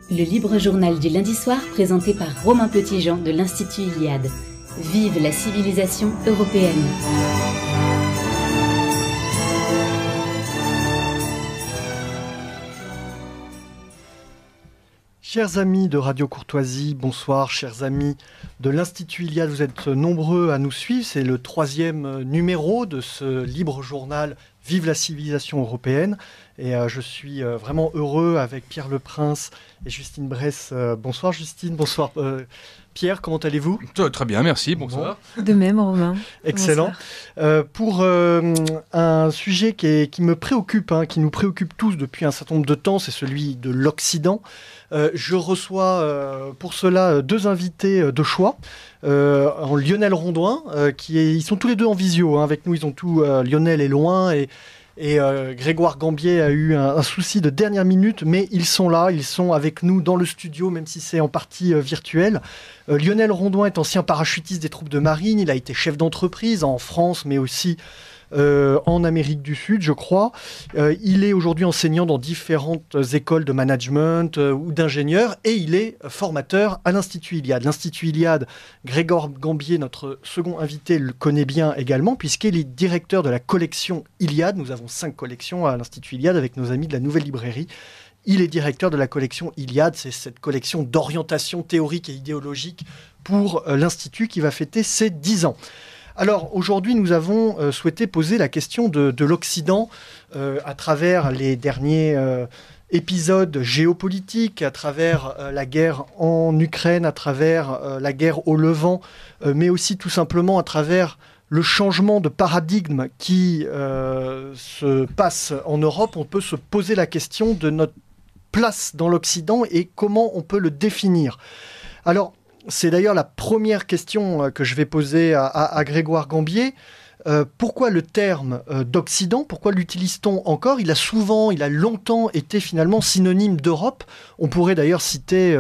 Le libre journal du lundi soir présenté par Romain Petitjean de l'Institut Iliade. Vive la civilisation européenne. Chers amis de Radio Courtoisie, bonsoir. Chers amis de l'Institut Iliade, vous êtes nombreux à nous suivre. C'est le 3e numéro de ce libre journal Vive la civilisation européenne. Et je suis vraiment heureux avec Pierre Leprince et Justine Bresse. Bonsoir Justine, bonsoir Pierre, comment allez-vous ? Très bien, merci, bonsoir. De même, Romain. Excellent. Pour un sujet qui me préoccupe, qui nous préoccupe tous depuis un certain nombre de temps, c'est celui de l'Occident. Je reçois pour cela 2 invités de choix. Lionel Rondouin, ils sont tous les deux en visio avec nous, ils ont tout. Lionel est loin et Grégoire Gambier a eu un souci de dernière minute, mais ils sont là, ils sont avec nous dans le studio, même si c'est en partie virtuel. Lionel Rondouin est ancien parachutiste des troupes de marine, il a été chef d'entreprise en France, mais aussi en Amérique du Sud, je crois. Il est aujourd'hui enseignant dans différentes écoles de management ou d'ingénieurs et il est formateur à l'Institut Iliade. L'Institut Iliade, Grégoire Gambier, notre second invité, le connaît bien également puisqu'il est directeur de la collection Iliade. Nous avons 5 collections à l'Institut Iliade avec nos amis de la Nouvelle Librairie. Il est directeur de la collection Iliade, c'est cette collection d'orientation théorique et idéologique pour l'Institut qui va fêter ses 10 ans. Alors aujourd'hui, nous avons souhaité poser la question de l'Occident à travers les derniers épisodes géopolitiques, à travers la guerre en Ukraine, à travers la guerre au Levant, mais aussi tout simplement à travers le changement de paradigme qui se passe en Europe. On peut se poser la question de notre place dans l'Occident et comment on peut le définir. Alors, c'est d'ailleurs la première question que je vais poser à Grégoire Gambier. Pourquoi le terme d'Occident ? Pourquoi l'utilise-t-on encore ? Il a longtemps été finalement synonyme d'Europe. On pourrait d'ailleurs citer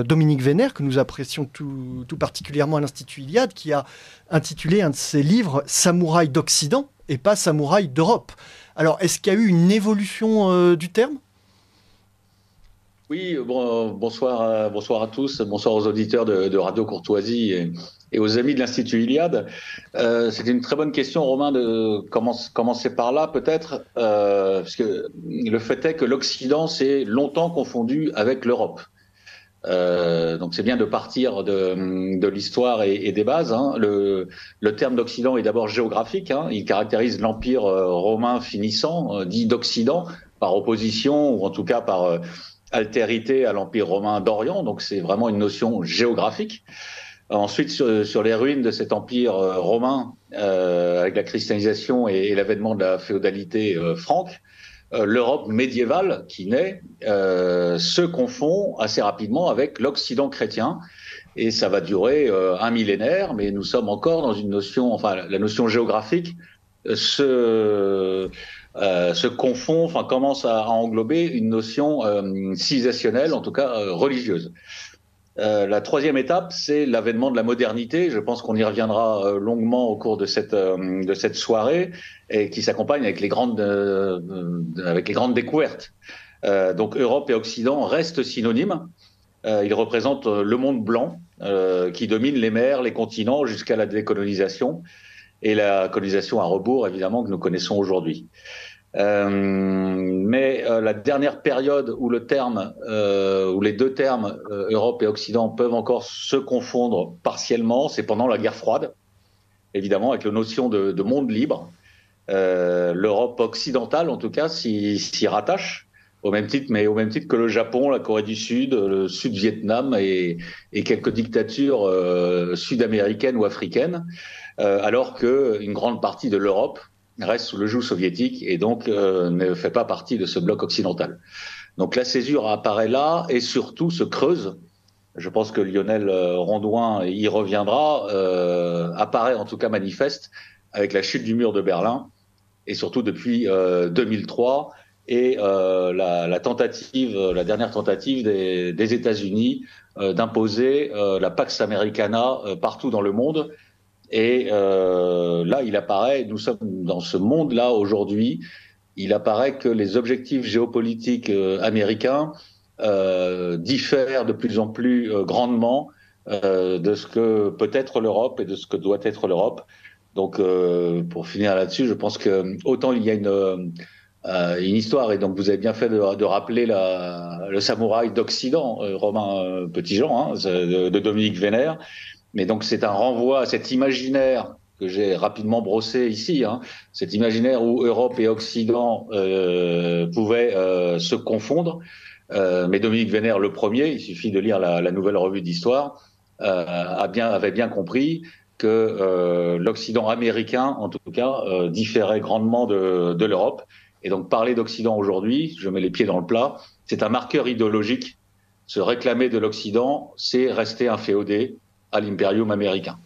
Dominique Vénère, que nous apprécions tout particulièrement à l'Institut Iliade, qui a intitulé un de ses livres « Samouraï d'Occident » et pas « Samouraï d'Europe ». Alors, est-ce qu'il y a eu une évolution du terme ? Oui, bonsoir à tous, bonsoir aux auditeurs de Radio Courtoisie et aux amis de l'Institut Iliade. C'était une très bonne question, Romain, de commencer par là peut-être, parce que le fait est que l'Occident s'est longtemps confondu avec l'Europe. Donc c'est bien de partir de l'histoire et des bases. Le terme d'Occident est d'abord géographique. Il caractérise l'Empire romain finissant, dit d'Occident, par opposition ou en tout cas par altérité à l'Empire romain d'Orient, donc c'est vraiment une notion géographique. Ensuite, sur les ruines de cet empire romain, avec la christianisation et l'avènement de la féodalité franque, l'Europe médiévale qui naît se confond assez rapidement avec l'Occident chrétien, et ça va durer un millénaire, mais nous sommes encore dans une notion, la notion géographique se confond, commence à englober une notion civilisationnelle, en tout cas religieuse. La 3e étape, c'est l'avènement de la modernité. Je pense qu'on y reviendra longuement au cours de cette soirée, et qui s'accompagne avec les grandes découvertes. Donc Europe et Occident restent synonymes. Ils représentent le monde blanc qui domine les mers, les continents jusqu'à la décolonisation. Et la colonisation à rebours, évidemment, que nous connaissons aujourd'hui. Mais la dernière période où où les 2 termes Europe et Occident peuvent encore se confondre partiellement, c'est pendant la guerre froide, évidemment, avec la notion de monde libre. L'Europe occidentale, en tout cas, s'y rattache, au même titre que le Japon, la Corée du Sud, le Sud-Vietnam et quelques dictatures sud-américaines ou africaines. Alors qu'une grande partie de l'Europe reste sous le joug soviétique et donc ne fait pas partie de ce bloc occidental. Donc la césure apparaît là et surtout se creuse. Je pense que Lionel Rondouin y reviendra, apparaît en tout cas manifeste avec la chute du mur de Berlin et surtout depuis 2003 et la dernière tentative des États-Unis d'imposer la Pax Americana partout dans le monde. Et là, il apparaît, nous sommes dans ce monde-là aujourd'hui, il apparaît que les objectifs géopolitiques américains diffère de plus en plus grandement de ce que peut être l'Europe et de ce que doit être l'Europe. Donc, pour finir là-dessus, je pense que autant il y a une histoire, et donc vous avez bien fait de rappeler le samouraï d'Occident, Romain Petitjean, hein, de Dominique Vénère, mais donc c'est un renvoi à cet imaginaire que j'ai rapidement brossé ici, hein, cet imaginaire où Europe et Occident pouvaient se confondre. Mais Dominique Vénère, le premier, il suffit de lire la nouvelle revue d'histoire, avait bien compris que l'Occident américain, en tout cas, différait grandement de l'Europe. Et donc parler d'Occident aujourd'hui, je mets les pieds dans le plat, c'est un marqueur idéologique. Se réclamer de l'Occident, c'est rester inféodé à l'impérium américain.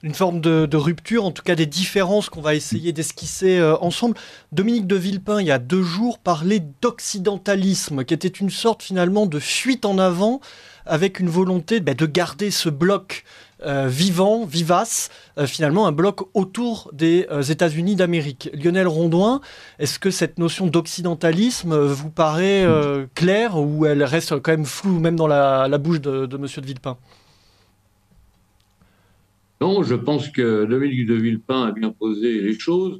Une forme de rupture, en tout cas des différences qu'on va essayer d'esquisser ensemble. Dominique de Villepin, il y a 2 jours, parlait d'occidentalisme, qui était une sorte finalement de fuite en avant, avec une volonté de garder ce bloc vivant, vivace, finalement un bloc autour des États-Unis d'Amérique. Lionel Rondoin, est-ce que cette notion d'occidentalisme vous paraît claire, ou elle reste quand même floue, même dans la bouche de Monsieur de Villepin ? Non, je pense que Dominique de Villepin a bien posé les choses.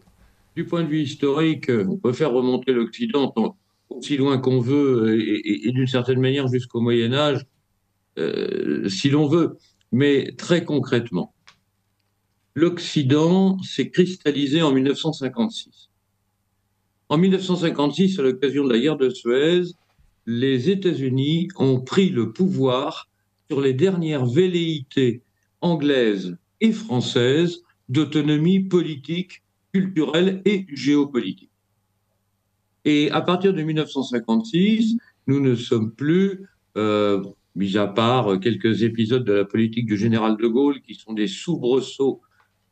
Du point de vue historique, on peut faire remonter l'Occident aussi loin qu'on veut et d'une certaine manière jusqu'au Moyen-Âge, si l'on veut. Mais très concrètement, l'Occident s'est cristallisé en 1956. En 1956, à l'occasion de la guerre de Suez, les États-Unis ont pris le pouvoir sur les dernières velléités anglaises et françaises d'autonomie politique, culturelle et géopolitique. Et à partir de 1956, nous ne sommes plus, mis à part quelques épisodes de la politique du général de Gaulle qui sont des soubresauts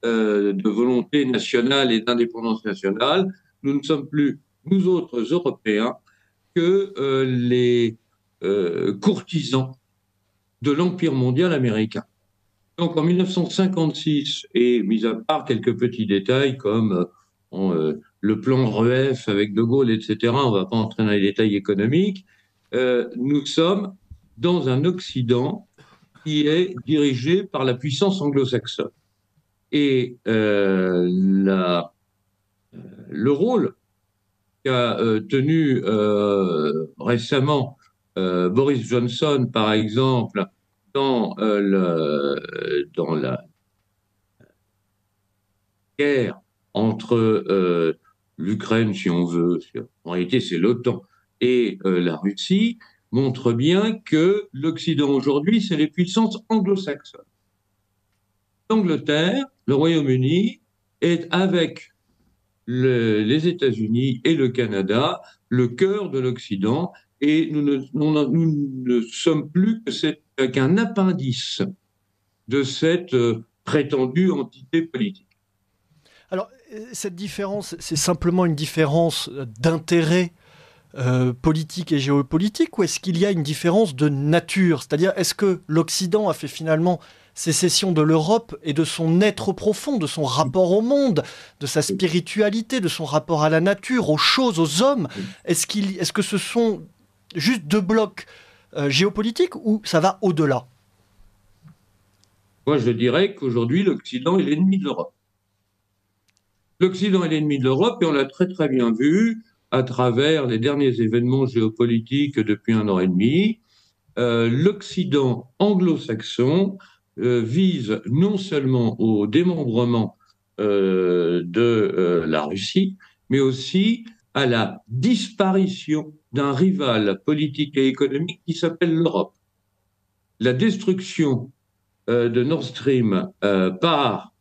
de volonté nationale et d'indépendance nationale, nous ne sommes plus, nous autres Européens, que les courtisans de l'Empire mondial américain. Donc en 1956, et mis à part quelques petits détails comme le plan REF avec De Gaulle, etc., on ne va pas entrer dans les détails économiques, nous sommes dans un Occident qui est dirigé par la puissance anglo-saxonne. Et le rôle qu'a tenu récemment Boris Johnson, par exemple, dans la guerre entre l'Ukraine, si on veut, en réalité c'est l'OTAN, et la Russie, montre bien que l'Occident aujourd'hui, c'est les puissances anglo-saxonnes. L'Angleterre, le Royaume-Uni, est avec les États-Unis et le Canada le cœur de l'Occident, et nous ne sommes plus qu'un appendice de cette prétendue entité politique. Alors, cette différence, c'est simplement une différence d'intérêt politique et géopolitique, ou est-ce qu'il y a une différence de nature ? C'est-à-dire, est-ce que l'Occident a fait finalement sécession de l'Europe et de son être profond, de son rapport au monde, de sa spiritualité, de son rapport à la nature, aux choses, aux hommes ? Est-ce que ce sont juste 2 blocs géopolitiques, ou ça va au-delà ? Moi, je dirais qu'aujourd'hui, l'Occident est l'ennemi de l'Europe. L'Occident est l'ennemi de l'Europe, et on l'a très très bien vu à travers les derniers événements géopolitiques depuis 1 an et demi. L'Occident anglo-saxon vise non seulement au démembrement de la Russie, mais aussi à la disparition d'un rival politique et économique qui s'appelle l'Europe. La destruction de Nord Stream par,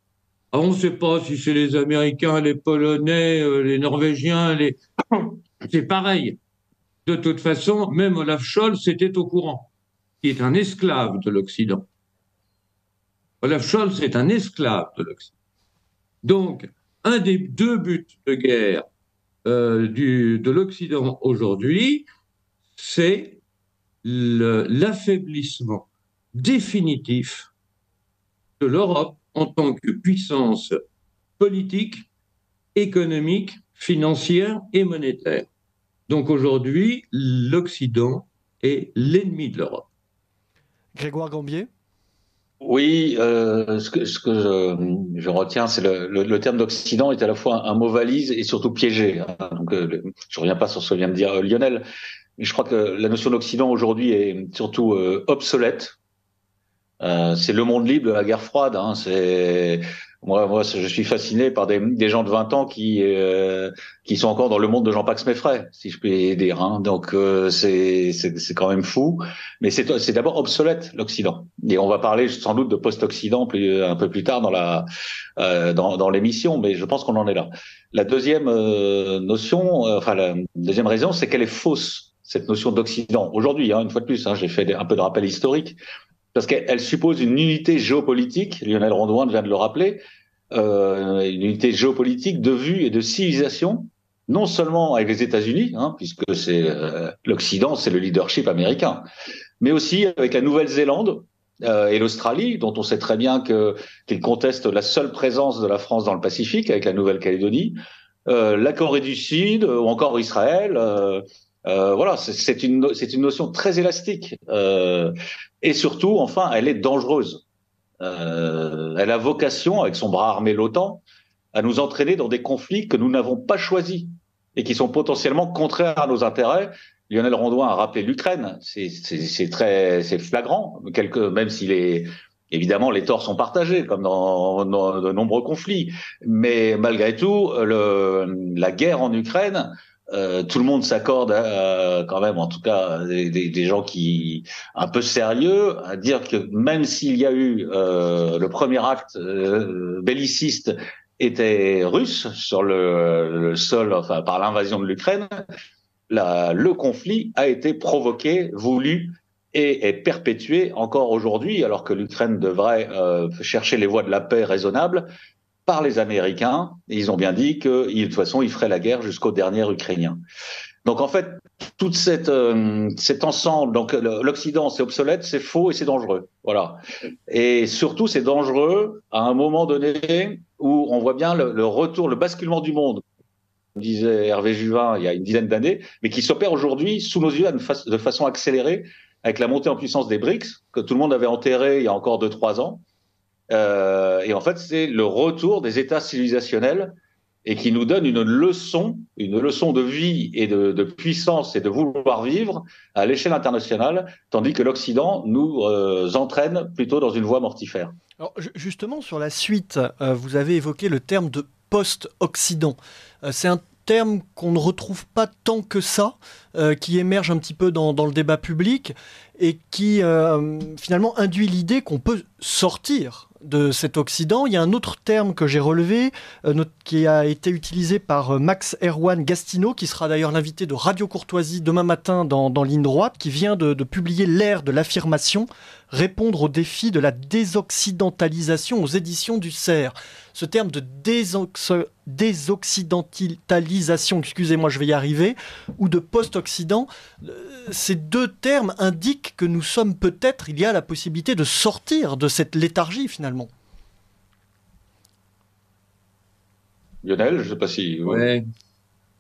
on ne sait pas si c'est les Américains, les Polonais, les Norvégiens, c'est pareil. De toute façon, même Olaf Scholz était au courant, qui est un esclave de l'Occident. Olaf Scholz est un esclave de l'Occident. Donc, un des 2 buts de guerre de l'Occident aujourd'hui, c'est l'affaiblissement définitif de l'Europe en tant que puissance politique, économique, financière et monétaire. Donc aujourd'hui, l'Occident est l'ennemi de l'Europe. Grégoire Gambier? Oui, ce que je retiens, c'est le terme d'Occident est à la fois un mot valise et surtout piégé, hein. Donc, je reviens pas sur ce que vient de dire Lionel, mais je crois que la notion d'Occident aujourd'hui est surtout obsolète. C'est le monde libre de la guerre froide, hein. C'est moi, je suis fasciné par des gens de 20 ans qui sont encore dans le monde de Jean-Pax Meffray, si je puis dire, hein. Donc c'est quand même fou. Mais c'est d'abord obsolète l'Occident. Et on va parler sans doute de post-Occident un peu plus tard dans l'émission, mais je pense qu'on en est là. La deuxième notion, enfin la deuxième raison, c'est qu'elle est fausse, cette notion d'Occident. Aujourd'hui, hein, une fois de plus, hein, j'ai fait un peu de rappel historique. Parce qu'elle suppose une unité géopolitique, Lionel Rondouin vient de le rappeler, une unité géopolitique de vue et de civilisation, non seulement avec les États-Unis, hein, puisque c'est l'Occident, c'est le leadership américain, mais aussi avec la Nouvelle-Zélande et l'Australie, dont on sait très bien qu'ils contestent la seule présence de la France dans le Pacifique, avec la Nouvelle-Calédonie, la Corée du Sud ou encore Israël. Voilà, c'est une notion très élastique. Et surtout, enfin, elle est dangereuse. Elle a vocation, avec son bras armé l'OTAN, à nous entraîner dans des conflits que nous n'avons pas choisis et qui sont potentiellement contraires à nos intérêts. Lionel Rondouin a rappelé l'Ukraine. C'est flagrant, même s'il est évidemment les torts sont partagés, comme dans de nombreux conflits. Mais malgré tout, la guerre en Ukraine. Tout le monde s'accorde quand même, en tout cas des gens qui un peu sérieux, à dire que même s'il y a eu le premier acte belliciste était russe sur le sol, enfin par l'invasion de l'Ukraine, le conflit a été provoqué, voulu et est perpétué encore aujourd'hui, alors que l'Ukraine devrait chercher les voies de la paix raisonnables, par les Américains, et ils ont bien dit que de toute façon, ils feraient la guerre jusqu'au dernier Ukrainien. Donc en fait, toute cet ensemble, donc l'Occident, c'est obsolète, c'est faux et c'est dangereux. Voilà. Et surtout, c'est dangereux à un moment donné où on voit bien le retour, le basculement du monde, comme disait Hervé Juvin il y a une dizaine d'années, mais qui s'opère aujourd'hui sous nos yeux de façon accélérée avec la montée en puissance des BRICS, que tout le monde avait enterré il y a encore 2-3 ans. Et en fait, c'est le retour des États civilisationnels et qui nous donne une leçon de vie et de puissance et de vouloir vivre à l'échelle internationale, tandis que l'Occident nous entraîne plutôt dans une voie mortifère. Alors, justement, sur la suite, vous avez évoqué le terme de post-Occident. C'est un terme qu'on ne retrouve pas tant que ça, qui émerge un petit peu dans le débat public et qui finalement induit l'idée qu'on peut sortir de cet Occident. Il y a un autre terme que j'ai relevé, qui a été utilisé par Max Erwan Gastineau, qui sera d'ailleurs l'invité de Radio Courtoisie demain matin dans Ligne Droite, qui vient de publier l'ère de l'affirmation, répondre au défi de la désoccidentalisation aux éditions du CERF. Ce terme de désoccidentalisation, excusez-moi, je vais y arriver, ou de post-Occident, ces deux termes indiquent que nous sommes peut-être, il y a la possibilité de sortir de cette léthargie finalement. Lionel, je ne sais pas si... Ouais.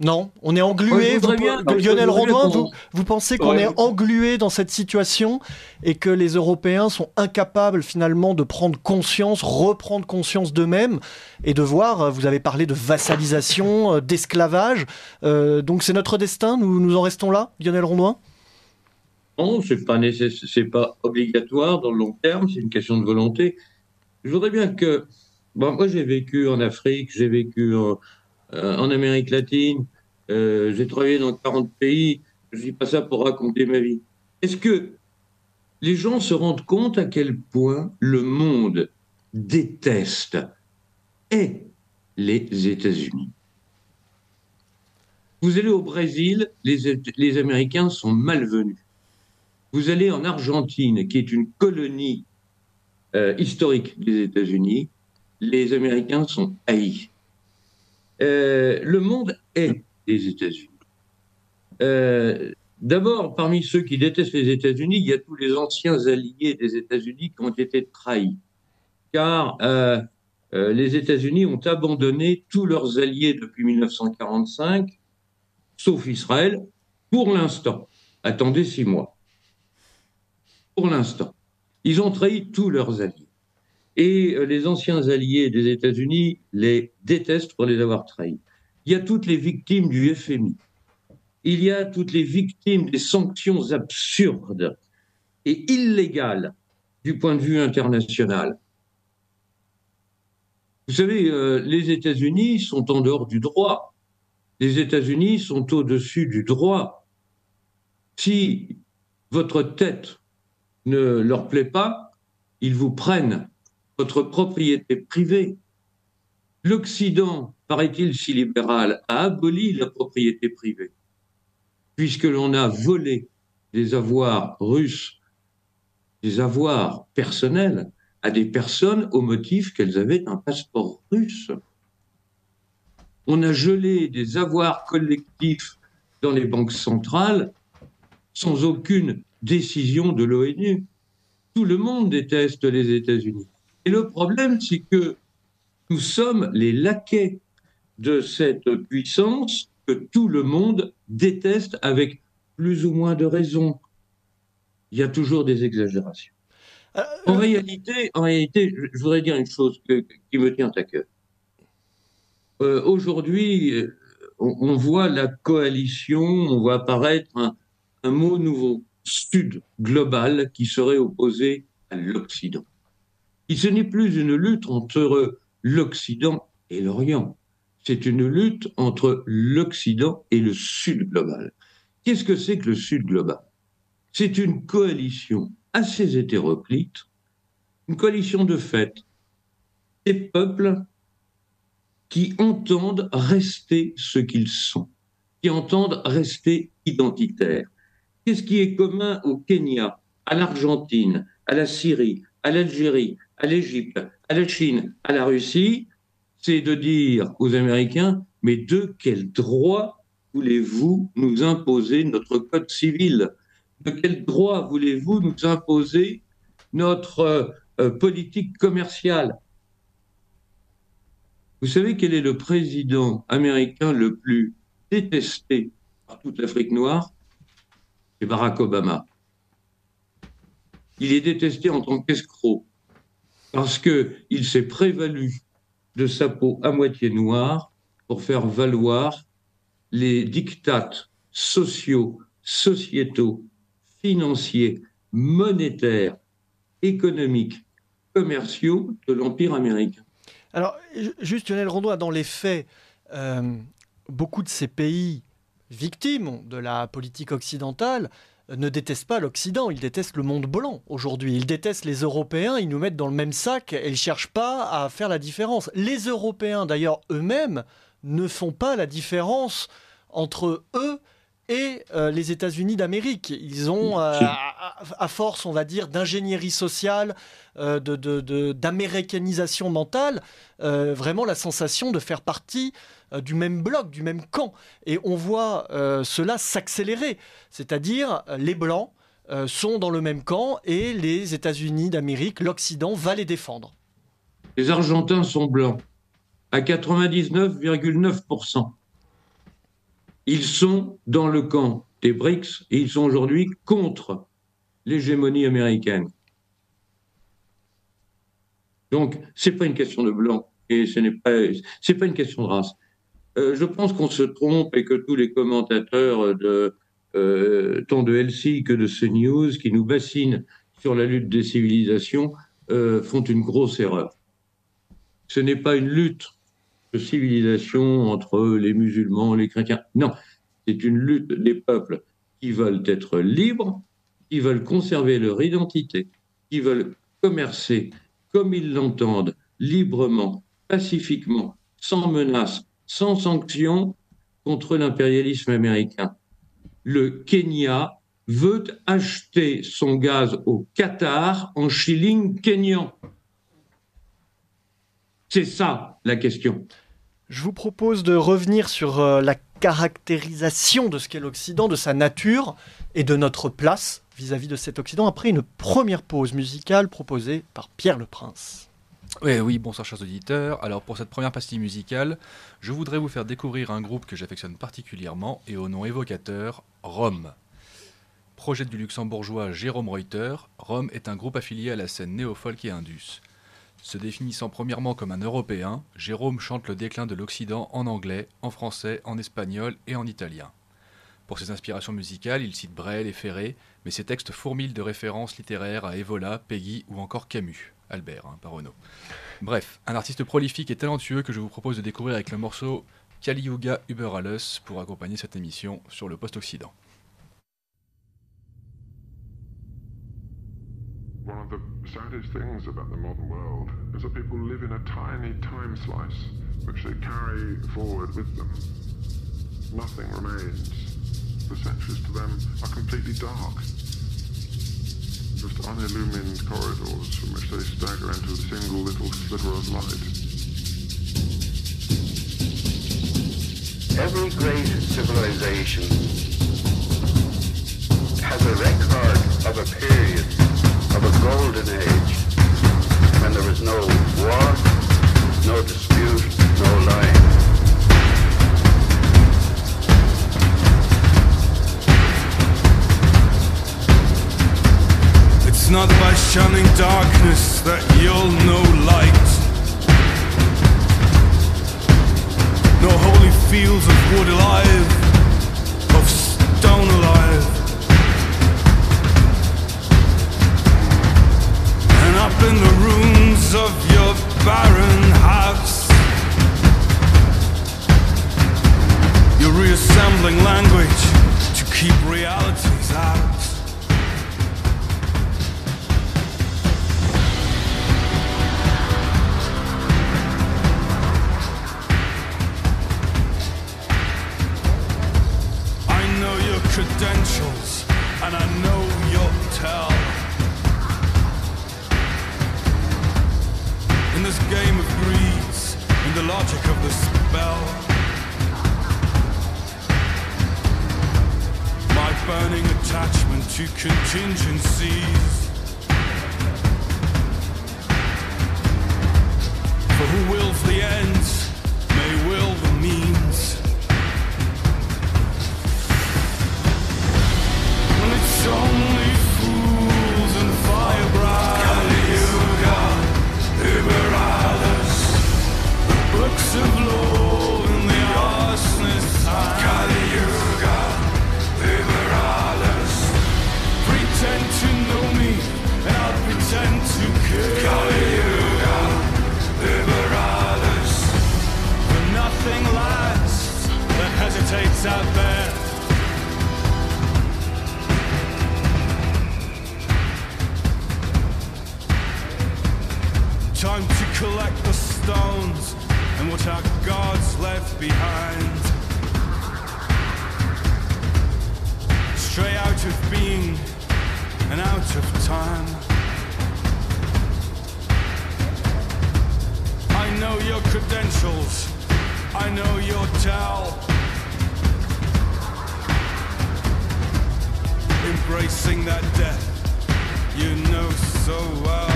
Non, on est englué. Lionel Rondouin, vous pensez qu'on est englué dans cette situation et que les Européens sont incapables finalement de prendre conscience, reprendre conscience d'eux-mêmes et de voir, vous avez parlé de vassalisation, d'esclavage, donc c'est notre destin, nous en restons là, Lionel Rondouin? Non, c'est pas obligatoire dans le long terme, c'est une question de volonté. Je voudrais bien que... Bon, moi j'ai vécu en Afrique, j'ai vécu en Amérique latine, j'ai travaillé dans 40 pays, je dis pas ça pour raconter ma vie. Est-ce que les gens se rendent compte à quel point le monde déteste les États-Unis? Vous allez au Brésil, les Américains sont malvenus. Vous allez en Argentine, qui est une colonie historique des États-Unis, les Américains sont haïs. Le monde est des États-Unis. D'abord, parmi ceux qui détestent les États-Unis, il y a tous les anciens alliés des États-Unis qui ont été trahis. Car les États-Unis ont abandonné tous leurs alliés depuis 1945, sauf Israël, pour l'instant. Attendez 6 mois. pour l'instant. Ils ont trahi tous leurs alliés. Et les anciens alliés des États-Unis les détestent pour les avoir trahis. Il y a toutes les victimes du FMI. Il y a toutes les victimes des sanctions absurdes et illégales du point de vue international. Vous savez, les États-Unis sont en dehors du droit. Les États-Unis sont au-dessus du droit. Si votre tête ne leur plaît pas, ils vous prennent votre propriété privée. L'Occident, paraît-il si libéral, a aboli la propriété privée, puisque l'on a volé des avoirs russes, des avoirs personnels, à des personnes au motif qu'elles avaient un passeport russe. On a gelé des avoirs collectifs dans les banques centrales sans aucune décision de l'ONU. Tout le monde déteste les États-Unis. Et le problème, c'est que nous sommes les laquais de cette puissance que tout le monde déteste avec plus ou moins de raison. Il y a toujours des exagérations. En réalité, je voudrais dire une chose qui me tient à cœur. Aujourd'hui, on voit la coalition, on voit apparaître un mot nouveau, Sud global, qui serait opposé à l'Occident. Et ce n'est plus une lutte entre l'Occident et l'Orient. C'est une lutte entre l'Occident et le Sud global. Qu'est-ce que c'est que le Sud global? C'est une coalition assez hétéroclite, une coalition de fait, des peuples qui entendent rester ce qu'ils sont, qui entendent rester identitaires. Qu'est-ce qui est commun au Kenya, à l'Argentine, à la Syrie, à l'Algérie, à l'Égypte, à la Chine, à la Russie? C'est de dire aux Américains, mais de quel droit voulez-vous nous imposer notre code civil? De quel droit voulez-vous nous imposer notre politique commerciale? Vous savez quel est le président américain le plus détesté par toute l'Afrique noire? C'est Barack Obama. Il est détesté en tant qu'escroc parce qu'il s'est prévalu de sa peau à moitié noire pour faire valoir les diktats sociaux, sociétaux, financiers, monétaires, économiques, commerciaux de l'Empire américain. Alors, juste Lionel Rondeau, dans les faits, beaucoup de ces pays victimes de la politique occidentale ne détestent pas l'Occident, ils détestent le monde blanc aujourd'hui. Ils détestent les Européens, ils nous mettent dans le même sac et ils ne cherchent pas à faire la différence. Les Européens, d'ailleurs, eux-mêmes, ne font pas la différence entre eux et les États-Unis d'Amérique. Ils ont, à force, on va dire, d'ingénierie sociale, d'américanisation mentale, vraiment la sensation de faire partie du même bloc, du même camp. Et on voit cela s'accélérer. C'est-à-dire, les Blancs sont dans le même camp et les États-Unis d'Amérique, l'Occident, va les défendre. Les Argentins sont blancs à 99,9%. Ils sont dans le camp des BRICS et ils sont aujourd'hui contre l'hégémonie américaine. Donc, ce n'est pas une question de blanc et c'est pas une question de race. Je pense qu'on se trompe et que tous les commentateurs tant de LCI que de CNews qui nous bassinent sur la lutte des civilisations font une grosse erreur. Ce n'est pas une lutte de civilisation entre les musulmans, les chrétiens. Non, c'est une lutte des peuples qui veulent être libres, qui veulent conserver leur identité, qui veulent commercer comme ils l'entendent, librement, pacifiquement, sans menace, sans sanction contre l'impérialisme américain. Le Kenya veut acheter son gaz au Qatar en shillings kenyans. C'est ça la question. Je vous propose de revenir sur la caractérisation de ce qu'est l'Occident, de sa nature et de notre place vis-à-vis de cet Occident après une première pause musicale proposée par Pierre Le Prince. Oui, bonsoir chers auditeurs. Alors pour cette première pastille musicale, je voudrais vous faire découvrir un groupe que j'affectionne particulièrement et au nom évocateur, Rome. Projet du luxembourgeois Jérôme Reuter, Rome est un groupe affilié à la scène néo-folk et indus. Se définissant premièrement comme un Européen, Jérôme chante le déclin de l'Occident en anglais, en français, en espagnol et en italien. Pour ses inspirations musicales, il cite Brel et Ferré, mais ses textes fourmillent de références littéraires à Evola, Peggy ou encore Camus. Albert, pas Renaud. Bref, un artiste prolifique et talentueux que je vous propose de découvrir avec le morceau Kali Yuga über alles pour accompagner cette émission sur le Post-Occident. One of the saddest things about the modern world is that people live in a tiny time slice which they carry forward with them. Nothing remains. The centuries to them are completely dark. Just unillumined corridors from which they stagger into a single little sliver of light. Every great civilization has a record of a period, of a golden age, when there was no war, no dispute, no lying. It's not by shunning darkness that you'll know light. No holy fields of wood alive, of stone alive. And up in the rooms of your barren house, you're reassembling language to keep realities out. Credentials, and I know you'll tell. In this game of greeds, in the logic of the spell, my burning attachment to contingencies. For who wills the ends may will the means. It's only fools and firebright. Kali Yuga über alles. The books of law and the arsonist's time. Kali Yuga über alles. Pretend to know me and I'll pretend to care. Kali Yuga über alles. For nothing lasts that hesitates out there. Time to collect the stones and what our gods left behind. Stray out of being and out of time. I know your credentials, I know your tell. Embracing that death you know so well.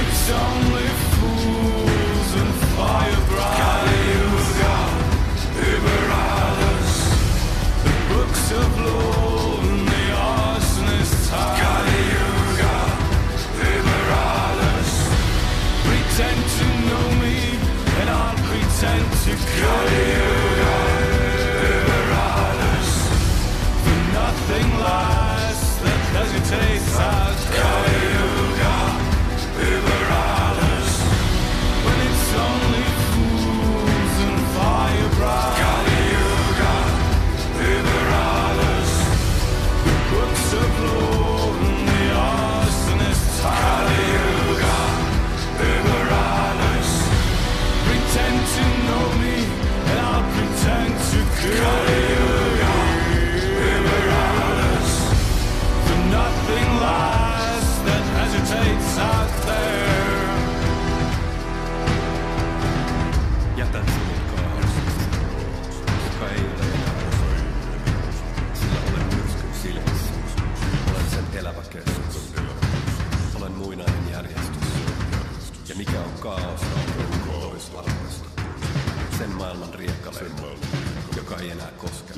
It's only fools and firebright. Kali Yuga über alles. The books of law and the arsonist's time. Kali Yuga über alles. Pretend to know me and I'll pretend to Kali Yuga über alles. For nothing lasts that hesitates out there. Kali Yuga über alles. When it's only fools and firebright. Kali Yuga über alles. The books of law and the arsonist's time. Kali Yuga über alles. Pretend to know me and I'll pretend to kill. Kali Yuga über alles. For nothing lasts that hesitates out there. Jätän sinut kaaoksesta, joka ei ole enää osa. Sillä olen myrskyn silmissä. Olen sen elävä keskus. Olen muinainen järjestys. Ja mikä on kaaos toisarvoista. Sen maailman riekkaverta, joka ei enää koske.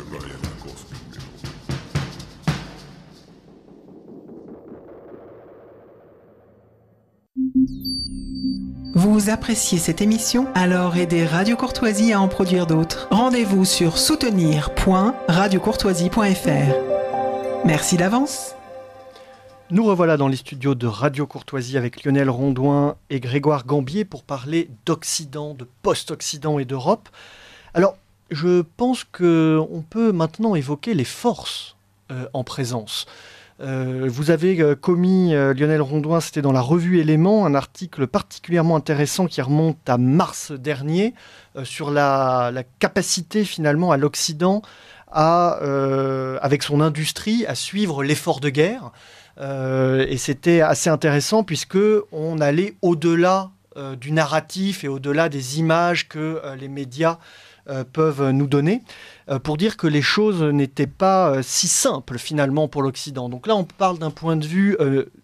Vous appréciez cette émission? Alors aidez Radio Courtoisie à en produire d'autres. Rendez-vous sur soutenir.radiocourtoisie.fr. Merci d'avance. Nous revoilà dans les studios de Radio Courtoisie avec Lionel Rondouin et Grégoire Gambier pour parler d'Occident, de post-Occident et d'Europe. Alors, je pense qu'on peut maintenant évoquer les forces en présence. Vous avez commis, Lionel Rondouin, c'était dans la revue Éléments, un article particulièrement intéressant qui remonte à mars dernier sur la capacité finalement à l'Occident avec son industrie à suivre l'effort de guerre. Et c'était assez intéressant puisque on allait au-delà du narratif et au-delà des images que les médias peuvent nous donner, pour dire que les choses n'étaient pas si simples finalement pour l'Occident. Donc là, on parle d'un point de vue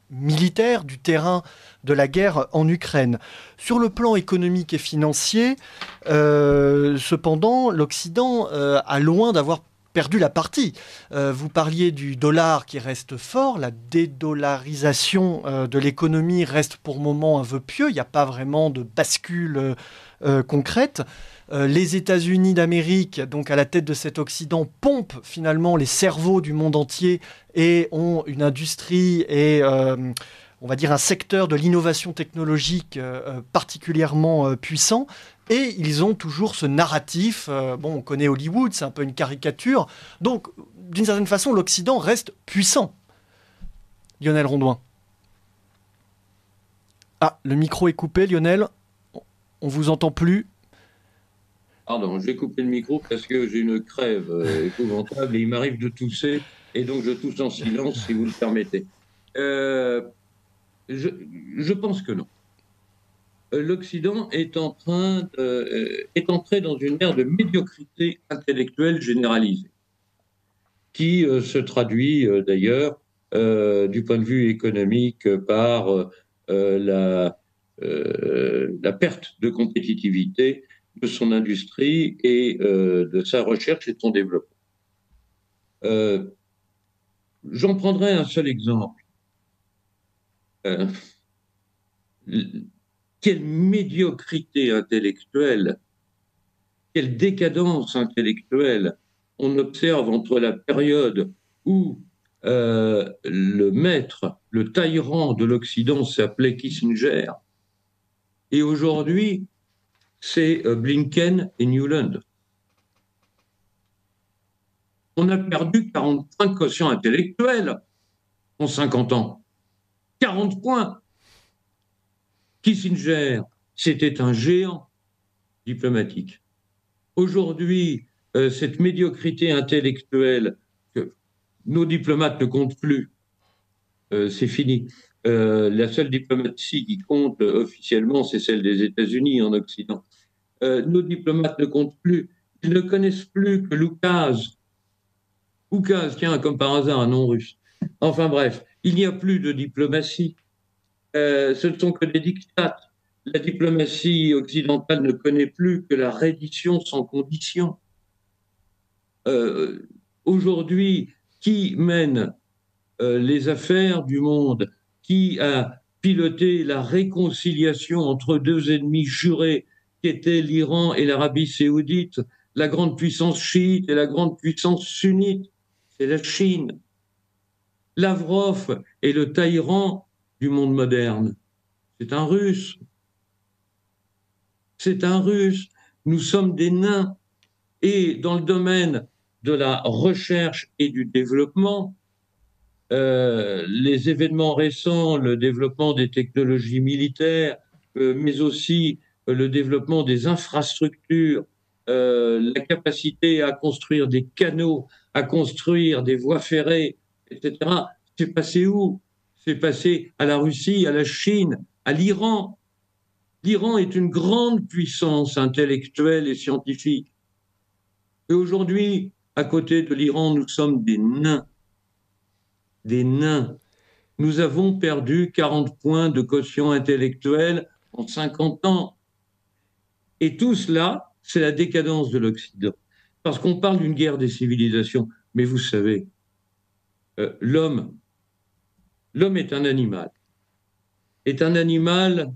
militaire, du terrain de la guerre en Ukraine. Sur le plan économique et financier, cependant, l'Occident a loin d'avoir perdu la partie. Vous parliez du dollar qui reste fort, la dédollarisation de l'économie reste pour le moment un vœu pieux, il n'y a pas vraiment de bascule concrète. Les États-Unis d'Amérique, donc à la tête de cet Occident, pompent finalement les cerveaux du monde entier et ont une industrie et on va dire un secteur de l'innovation technologique particulièrement puissant. Et ils ont toujours ce narratif, on connaît Hollywood, c'est un peu une caricature. Donc, d'une certaine façon, l'Occident reste puissant. Lionel Rondouin. Ah, le micro est coupé, Lionel. On vous entend plus. Pardon, j'ai coupé le micro parce que j'ai une crève épouvantable et il m'arrive de tousser. Et donc, je tousse en silence, si vous le permettez. Je pense que non. L'Occident est entré dans une ère de médiocrité intellectuelle généralisée, qui se traduit d'ailleurs du point de vue économique par la perte de compétitivité de son industrie et de sa recherche et de son développement. J'en prendrai un seul exemple. Quelle médiocrité intellectuelle, quelle décadence intellectuelle on observe entre la période où le maître, le tyran de l'Occident s'appelait Kissinger, et aujourd'hui, c'est Blinken et Newland. On a perdu 40 points de quotient intellectuel en 50 ans. 40 points. Kissinger, c'était un géant diplomatique. Aujourd'hui, cette médiocrité intellectuelle, que nos diplomates ne comptent plus, c'est fini. La seule diplomatie qui compte officiellement, c'est celle des États-Unis en Occident. Nos diplomates ne comptent plus. Ils ne connaissent plus que l'oukase. Oukase, tiens, comme par hasard, un nom russe. Enfin bref, il n'y a plus de diplomatie. Ce ne sont que des diktats. La diplomatie occidentale ne connaît plus que la reddition sans condition. Aujourd'hui, qui mène les affaires du monde? Qui a piloté la réconciliation entre deux ennemis jurés qui étaient l'Iran et l'Arabie saoudite, la grande puissance chiite et la grande puissance sunnite? C'est la Chine. Lavrov est le tyran du monde moderne. C'est un Russe. C'est un Russe. Nous sommes des nains. Et dans le domaine de la recherche et du développement, les événements récents, le développement des technologies militaires, mais aussi le développement des infrastructures, la capacité à construire des canaux, à construire des voies ferrées, etc. C'est passé où? C'est passé à la Russie, à la Chine, à l'Iran. L'Iran est une grande puissance intellectuelle et scientifique. Et aujourd'hui, à côté de l'Iran, nous sommes des nains. Des nains. Nous avons perdu 40 points de quotient intellectuel en 50 ans. Et tout cela, c'est la décadence de l'Occident. Parce qu'on parle d'une guerre des civilisations. Mais vous savez, l'homme est un animal. est un animal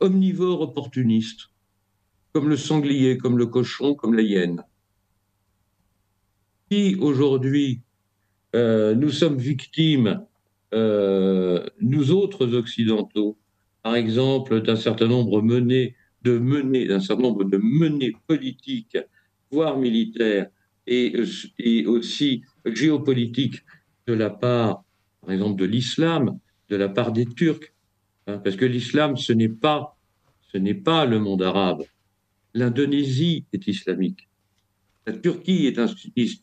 omnivore opportuniste, comme le sanglier, comme le cochon, comme la hyène. Si aujourd'hui nous sommes victimes, nous autres occidentaux, par exemple, d'un certain nombre de menées politiques, voire militaires, et aussi géopolitiques de la part, par exemple, de l'islam, de la part des Turcs, hein, parce que l'islam, ce n'est pas le monde arabe. L'Indonésie est islamique. La Turquie est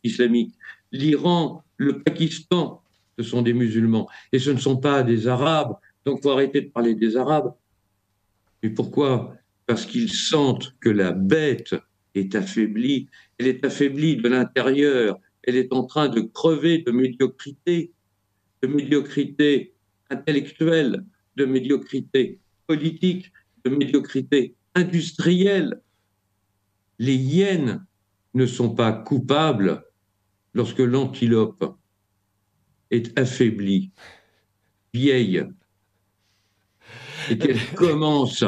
islamique. L'Iran, le Pakistan, ce sont des musulmans. Et ce ne sont pas des Arabes. Donc, il faut arrêter de parler des Arabes. Mais pourquoi? Parce qu'ils sentent que la bête est affaiblie. Elle est affaiblie de l'intérieur. Elle est en train de crever de médiocrité intellectuelle, de médiocrité politique, de médiocrité industrielle. Les hyènes ne sont pas coupables lorsque l'antilope est affaiblie, vieille, et qu'elle commence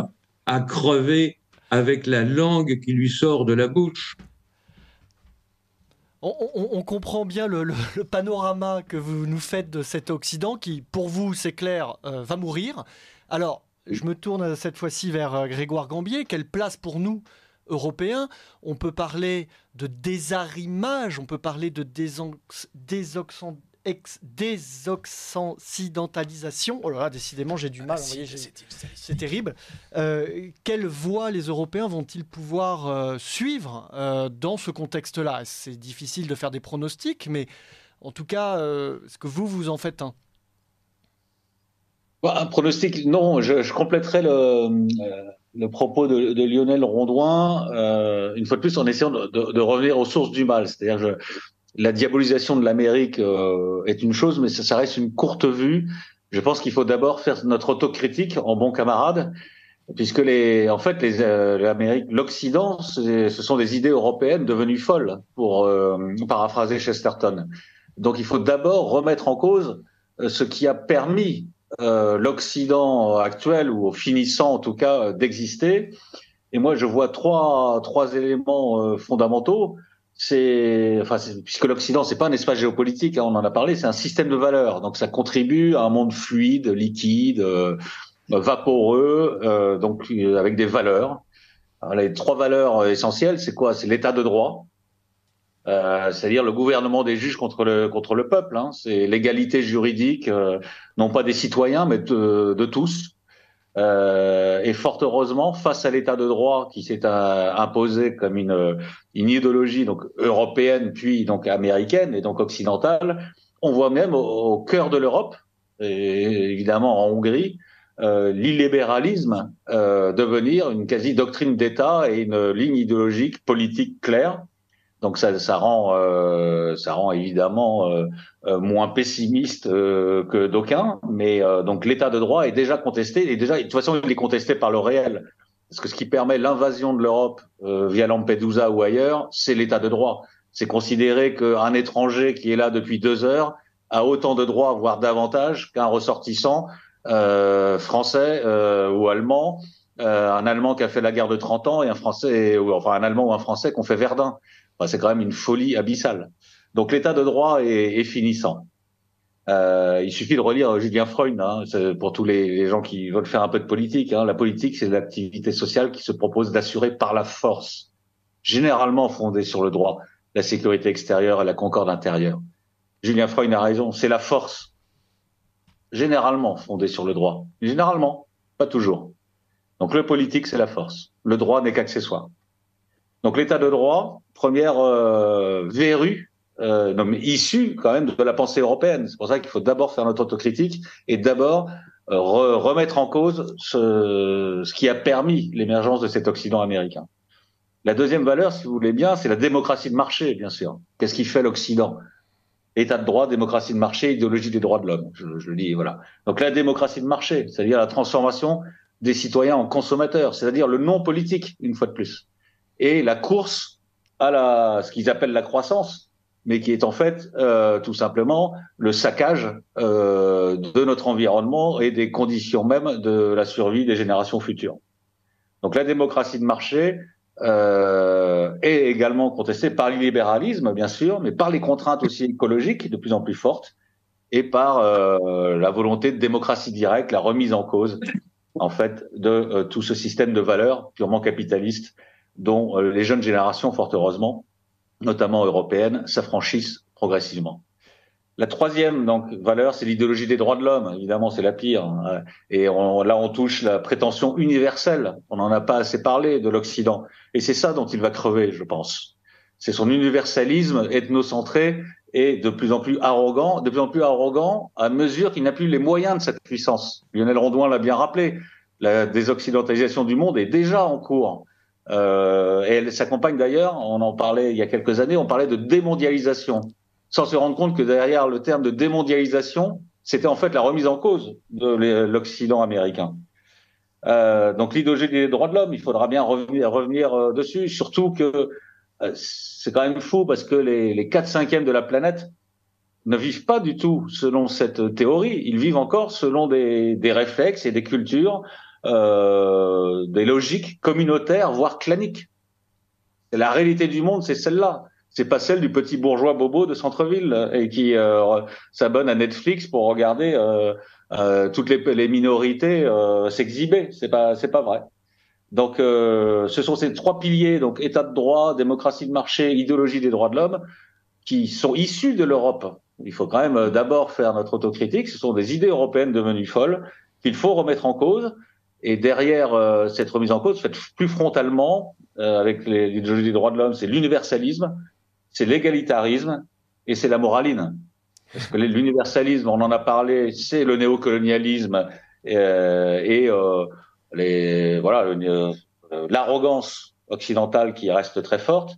à crever avec la langue qui lui sort de la bouche. On comprend bien le panorama que vous nous faites de cet Occident qui, pour vous, c'est clair, va mourir. Alors, je me tourne cette fois-ci vers Grégoire Gambier. Quelle place pour nous, Européens? On peut parler de désarrimage, on peut parler de désoccidentalisation. Oh là là, décidément, j'ai du mal. C'est terrible. Quelle voie les Européens vont-ils pouvoir suivre dans ce contexte-là? C'est difficile de faire des pronostics, mais en tout cas, est-ce que vous en faites un? Un pronostic, non. Je compléterai le propos de Lionel Rondouin, une fois de plus, en essayant de revenir aux sources du mal. C'est-à-dire, la diabolisation de l'Amérique est une chose, mais ça reste une courte vue. Je pense qu'il faut d'abord faire notre autocritique en bon camarade, puisque l'Occident, ce sont des idées européennes devenues folles, pour paraphraser Chesterton. Donc, il faut d'abord remettre en cause ce qui a permis l'Occident actuel, ou finissant en tout cas, d'exister. Et moi, je vois trois éléments fondamentaux. Puisque l'Occident, c'est pas un espace géopolitique, hein, on en a parlé, c'est un système de valeurs. Donc, ça contribue à un monde fluide, liquide, vaporeux, avec des valeurs. Alors, les trois valeurs essentielles, c'est quoi? C'est l'état de droit, c'est-à-dire le gouvernement des juges contre le peuple. Hein. C'est l'égalité juridique, non pas des citoyens, mais de tous. Et fort heureusement, face à l'état de droit qui s'est imposé comme une idéologie donc européenne, puis donc américaine et donc occidentale, on voit même au cœur de l'Europe, et évidemment en Hongrie, l'illibéralisme devenir une quasi-doctrine d'État et une ligne idéologique politique claire. Donc ça rend évidemment moins pessimiste que d'aucuns, mais donc l'état de droit est déjà contesté, et déjà de toute façon il est contesté par le réel, parce que ce qui permet l'invasion de l'Europe via Lampedusa ou ailleurs, c'est l'état de droit. C'est considérer qu'un étranger qui est là depuis 2 heures a autant de droits, voire davantage, qu'un ressortissant français ou allemand, un Allemand qui a fait la guerre de 30 ans et un Français, un Allemand ou un Français qui ont fait Verdun. Enfin, c'est quand même une folie abyssale. Donc l'état de droit est finissant. Il suffit de relire Julien Freund, hein, pour tous les gens qui veulent faire un peu de politique. Hein. La politique, c'est l'activité sociale qui se propose d'assurer par la force, généralement fondée sur le droit, la sécurité extérieure et la concorde intérieure. Julien Freund a raison, c'est la force, généralement fondée sur le droit. Généralement, pas toujours. Donc le politique, c'est la force. Le droit n'est qu'accessoire. Donc l'état de droit, première verrue, issue quand même de la pensée européenne. C'est pour ça qu'il faut d'abord faire notre autocritique et d'abord remettre en cause ce qui a permis l'émergence de cet Occident américain. La deuxième valeur, si vous voulez bien, c'est la démocratie de marché, bien sûr. Qu'est-ce qui fait l'Occident? État de droit, démocratie de marché, idéologie des droits de l'homme. Je le dis, voilà. Donc la démocratie de marché, c'est-à-dire la transformation des citoyens en consommateurs, c'est-à-dire le non politique, une fois de plus. Et la course à ce qu'ils appellent la croissance, mais qui est en fait tout simplement le saccage de notre environnement et des conditions même de la survie des générations futures. Donc la démocratie de marché est également contestée par l'illibéralisme, bien sûr, mais par les contraintes aussi écologiques de plus en plus fortes et par la volonté de démocratie directe, la remise en cause en fait de tout ce système de valeurs purement capitaliste dont les jeunes générations, fort heureusement, notamment européennes, s'affranchissent progressivement. La troisième donc valeur, c'est l'idéologie des droits de l'homme. Évidemment, c'est la pire. Et là, on touche la prétention universelle. On n'en a pas assez parlé de l'Occident. Et c'est ça dont il va crever, je pense. C'est son universalisme ethnocentré et de plus en plus arrogant à mesure qu'il n'a plus les moyens de cette puissance. Lionel Rondouin l'a bien rappelé. La désoccidentalisation du monde est déjà en cours. Et elle s'accompagne d'ailleurs, on en parlait il y a quelques années, on parlait de démondialisation, sans se rendre compte que derrière le terme de démondialisation, c'était en fait la remise en cause de l'Occident américain. Donc l'idéologie des droits de l'homme, il faudra bien revenir dessus, surtout que c'est quand même fou parce que les 4/5 de la planète ne vivent pas du tout selon cette théorie, ils vivent encore selon des réflexes et des cultures, des logiques communautaires, voire claniques. Et la réalité du monde, c'est celle-là. C'est pas celle du petit bourgeois bobo de centre-ville et qui s'abonne à Netflix pour regarder toutes les minorités s'exhiber. C'est pas vrai. Donc, ce sont ces trois piliers, donc État de droit, démocratie de marché, idéologie des droits de l'homme, qui sont issus de l'Europe. Il faut quand même d'abord faire notre autocritique. Ce sont des idées européennes devenues folles qu'il faut remettre en cause. Et derrière cette remise en cause, faite plus frontalement avec l'idéologie des droits de l'homme, c'est l'universalisme, c'est l'égalitarisme et c'est la moraline. Parce que l'universalisme, on en a parlé, c'est le néocolonialisme l'arrogance occidentale qui reste très forte.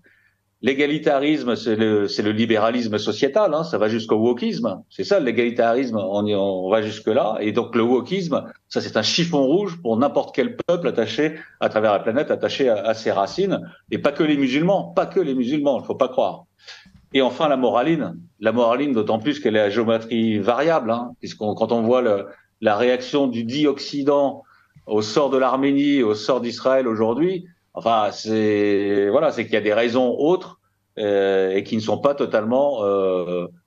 L'égalitarisme, c'est le libéralisme sociétal, hein, ça va jusqu'au wokisme. C'est ça, l'égalitarisme, on va jusque-là. Et donc le wokisme, ça c'est un chiffon rouge pour n'importe quel peuple attaché à travers la planète, attaché à ses racines. Et pas que les musulmans, il ne faut pas croire. Et enfin la moraline d'autant plus qu'elle est à géométrie variable, hein, quand on voit la réaction du dit Occident au sort de l'Arménie, au sort d'Israël aujourd'hui, enfin, c'est qu'il y a des raisons autres et qui ne sont pas totalement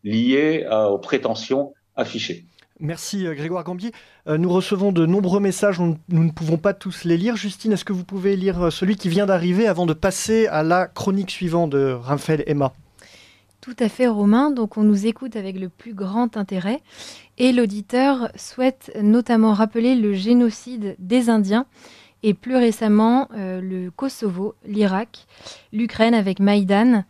liées aux prétentions affichées. Merci Grégoire Gambier. Nous recevons de nombreux messages, nous ne pouvons pas tous les lire. Justine, est-ce que vous pouvez lire celui qui vient d'arriver avant de passer à la chronique suivante de Raphaël Emma? Tout à fait, Romain. Donc on nous écoute avec le plus grand intérêt. Et l'auditeur souhaite notamment rappeler le génocide des Indiens et plus récemment le Kosovo, l'Irak, l'Ukraine avec Maïdan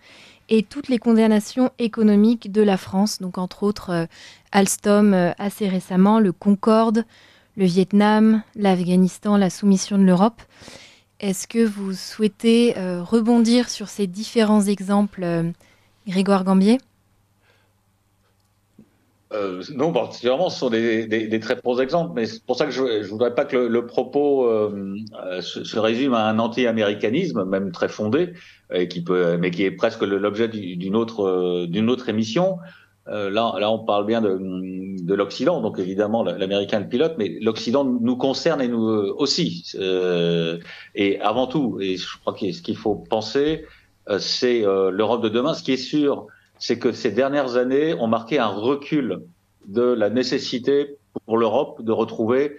et toutes les condamnations économiques de la France, donc entre autres Alstom assez récemment, le Concorde, le Vietnam, l'Afghanistan, la soumission de l'Europe. Est-ce que vous souhaitez rebondir sur ces différents exemples, Grégoire Gambier ? Non, particulièrement, ce sont des très bons exemples, mais c'est pour ça que je voudrais pas que le propos se résume à un anti-américanisme, même très fondé, mais qui est presque l'objet d'une autre émission. Là, on parle bien de l'Occident, donc évidemment l'Américain le pilote, mais l'Occident nous concerne et nous aussi. Et avant tout, et je crois que ce qu'il faut penser, c'est l'Europe de demain. Ce qui est sûr, c'est que ces dernières années ont marqué un recul de la nécessité pour l'Europe de retrouver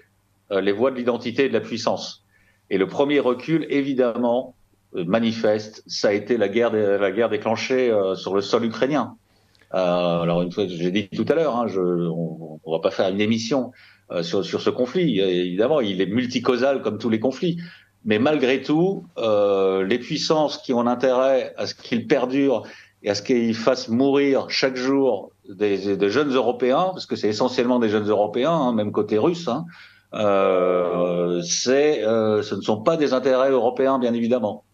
les voies de l'identité et de la puissance. Et le premier recul, évidemment, manifeste, ça a été la guerre déclenchée sur le sol ukrainien. Alors une fois, j'ai dit tout à l'heure, hein, on va pas faire une émission sur ce conflit. Évidemment, il est multicausal comme tous les conflits. Mais malgré tout, les puissances qui ont intérêt à ce qu'il perdure et à ce qu'ils fassent mourir chaque jour des jeunes Européens, parce que c'est essentiellement des jeunes Européens, hein, même côté russe, hein, ce ne sont pas des intérêts européens, bien évidemment.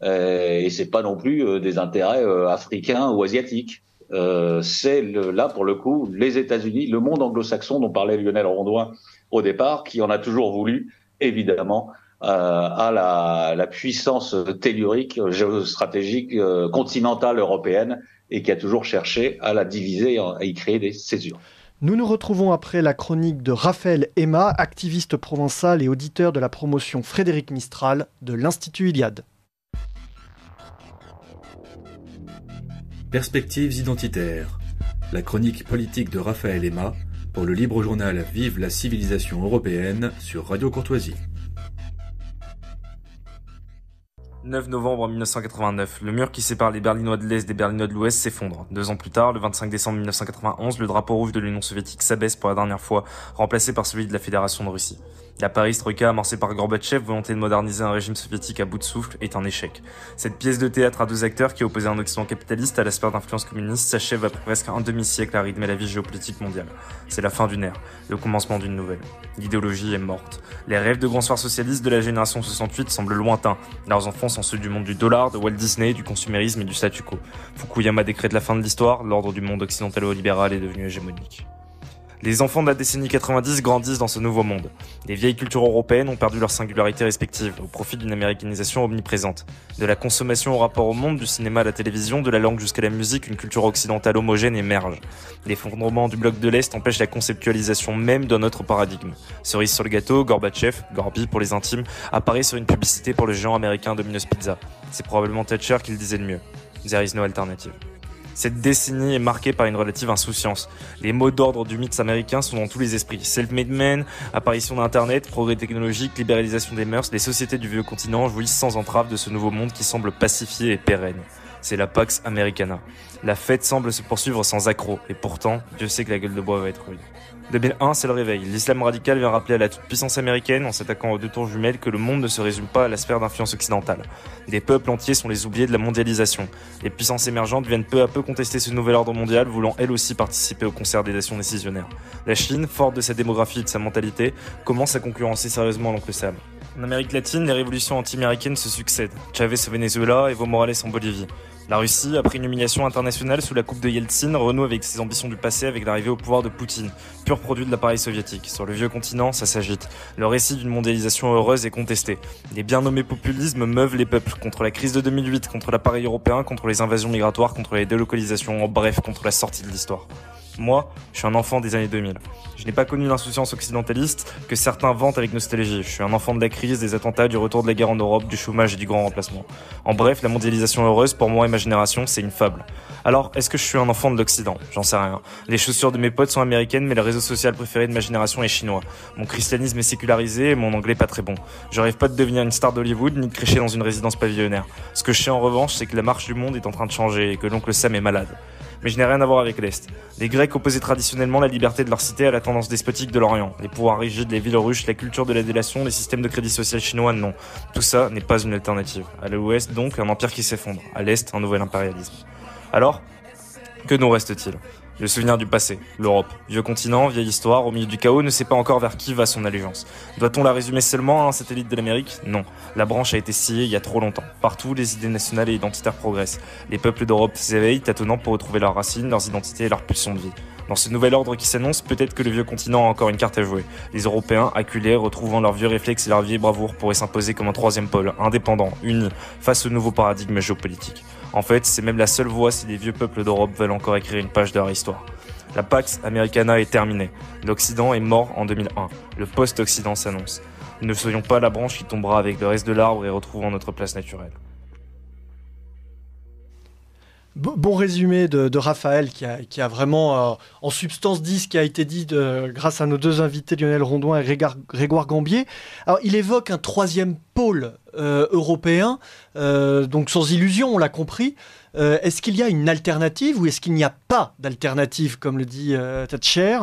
Et c'est pas non plus des intérêts africains ou asiatiques. C'est là, pour le coup, les États-Unis, le monde anglo-saxon dont parlait Lionel Rondouin au départ, qui en a toujours voulu, évidemment, à la puissance tellurique, géostratégique, continentale européenne et qui a toujours cherché à la diviser et à y créer des césures. Nous nous retrouvons après la chronique de Raphaël Emma, activiste provençal et auditeur de la promotion Frédéric Mistral de l'Institut Iliade. Perspectives identitaires. La chronique politique de Raphaël Emma pour le libre journal Vive la civilisation européenne sur Radio Courtoisie. 9 novembre 1989, le mur qui sépare les Berlinois de l'Est des Berlinois de l'Ouest s'effondre. 2 ans plus tard, le 25 décembre 1991, le drapeau rouge de l'Union soviétique s'abaisse pour la dernière fois, remplacé par celui de la Fédération de Russie. La Paris-Troïka amorcée par Gorbatchev, volonté de moderniser un régime soviétique à bout de souffle, est un échec. Cette pièce de théâtre à deux acteurs qui opposait un Occident capitaliste à la sphère d'influence communiste s'achève après presque un demi-siècle à rythmer la vie géopolitique mondiale. C'est la fin d'une ère, le commencement d'une nouvelle. L'idéologie est morte. Les rêves de grands soirs socialistes de la génération 68 semblent lointains. Leurs enfants sont ceux du monde du dollar, de Walt Disney, du consumérisme et du statu quo. Fukuyama décrète la fin de l'histoire, l'ordre du monde occidentalo-libéral est devenu hégémonique. Les enfants de la décennie 90 grandissent dans ce nouveau monde. Les vieilles cultures européennes ont perdu leur singularité respective, au profit d'une américanisation omniprésente. De la consommation au rapport au monde, du cinéma à la télévision, de la langue jusqu'à la musique, une culture occidentale homogène émerge. L'effondrement du bloc de l'Est empêche la conceptualisation même d'un autre paradigme. Cerise sur le gâteau, Gorbatchev, Gorby pour les intimes, apparaît sur une publicité pour le géant américain Domino's Pizza. C'est probablement Thatcher qui le disait le mieux. There is no alternative. Cette décennie est marquée par une relative insouciance. Les mots d'ordre du mythe américain sont dans tous les esprits. Self-made man, apparition d'Internet, progrès technologique, libéralisation des mœurs, les sociétés du vieux continent jouissent sans entrave de ce nouveau monde qui semble pacifié et pérenne. C'est la Pax Americana. La fête semble se poursuivre sans accroc, et pourtant, Dieu sait que la gueule de bois va être rude. 2001, c'est le réveil. L'islam radical vient rappeler à la toute-puissance américaine, en s'attaquant aux deux tours jumelles, que le monde ne se résume pas à la sphère d'influence occidentale. Des peuples entiers sont les oubliés de la mondialisation. Les puissances émergentes viennent peu à peu contester ce nouvel ordre mondial, voulant elles aussi participer au concert des nations décisionnaires. La Chine, forte de sa démographie et de sa mentalité, commence à concurrencer sérieusement l'oncle Sam. En Amérique latine, les révolutions anti-américaines se succèdent. Chavez au Venezuela, Evo Morales en Bolivie. La Russie, après une humiliation internationale sous la coupe de Yeltsin, renoue avec ses ambitions du passé avec l'arrivée au pouvoir de Poutine, pur produit de l'appareil soviétique. Sur le vieux continent, ça s'agite. Le récit d'une mondialisation heureuse est contesté. Les bien nommés populismes meuvent les peuples contre la crise de 2008, contre l'appareil européen, contre les invasions migratoires, contre les délocalisations, en bref, contre la sortie de l'histoire. Moi, je suis un enfant des années 2000. Je n'ai pas connu l'insouciance occidentaliste que certains vantent avec nostalgie. Je suis un enfant de la crise, des attentats, du retour de la guerre en Europe, du chômage et du grand remplacement. En bref, la mondialisation heureuse, pour moi et ma génération, c'est une fable. Alors, est-ce que je suis un enfant de l'Occident ? J'en sais rien. Les chaussures de mes potes sont américaines, mais le réseau social préféré de ma génération est chinois. Mon christianisme est sécularisé et mon anglais pas très bon. Je rêve pas de devenir une star d'Hollywood, ni de crécher dans une résidence pavillonnaire. Ce que je sais en revanche, c'est que la marche du monde est en train de changer et que l'oncle Sam est malade. Mais je n'ai rien à voir avec l'Est. Les Grecs opposaient traditionnellement la liberté de leur cité à la tendance despotique de l'Orient. Les pouvoirs rigides, les villes ruches, la culture de la délation, les systèmes de crédit social chinois, non. Tout ça n'est pas une alternative. À l'Ouest, donc, un empire qui s'effondre. À l'Est, un nouvel impérialisme. Alors, que nous reste-t-il ? Le souvenir du passé, l'Europe, vieux continent, vieille histoire, au milieu du chaos, ne sait pas encore vers qui va son allégeance. Doit-on la résumer seulement à un satellite de l'Amérique ? Non. La branche a été sciée il y a trop longtemps. Partout, les idées nationales et identitaires progressent. Les peuples d'Europe s'éveillent, tâtonnant pour retrouver leurs racines, leurs identités et leurs pulsions de vie. Dans ce nouvel ordre qui s'annonce, peut-être que le vieux continent a encore une carte à jouer. Les Européens, acculés, retrouvant leurs vieux réflexes et leur vieille bravoure, pourraient s'imposer comme un troisième pôle, indépendant, uni, face au nouveau paradigme géopolitique. En fait, c'est même la seule voie si les vieux peuples d'Europe veulent encore écrire une page de leur histoire. La Pax Americana est terminée. L'Occident est mort en 2001. Le post-Occident s'annonce. Ne soyons pas la branche qui tombera avec le reste de l'arbre et retrouvant notre place naturelle. Bon résumé de Raphaël qui a vraiment en substance dit ce qui a été dit grâce à nos deux invités Lionel Rondouin et Grégoire Gambier. Alors il évoque un troisième pôle européen, donc sans illusion, on l'a compris. Est-ce qu'il y a une alternative ou est-ce qu'il n'y a pas d'alternative, comme le dit Thatcher ?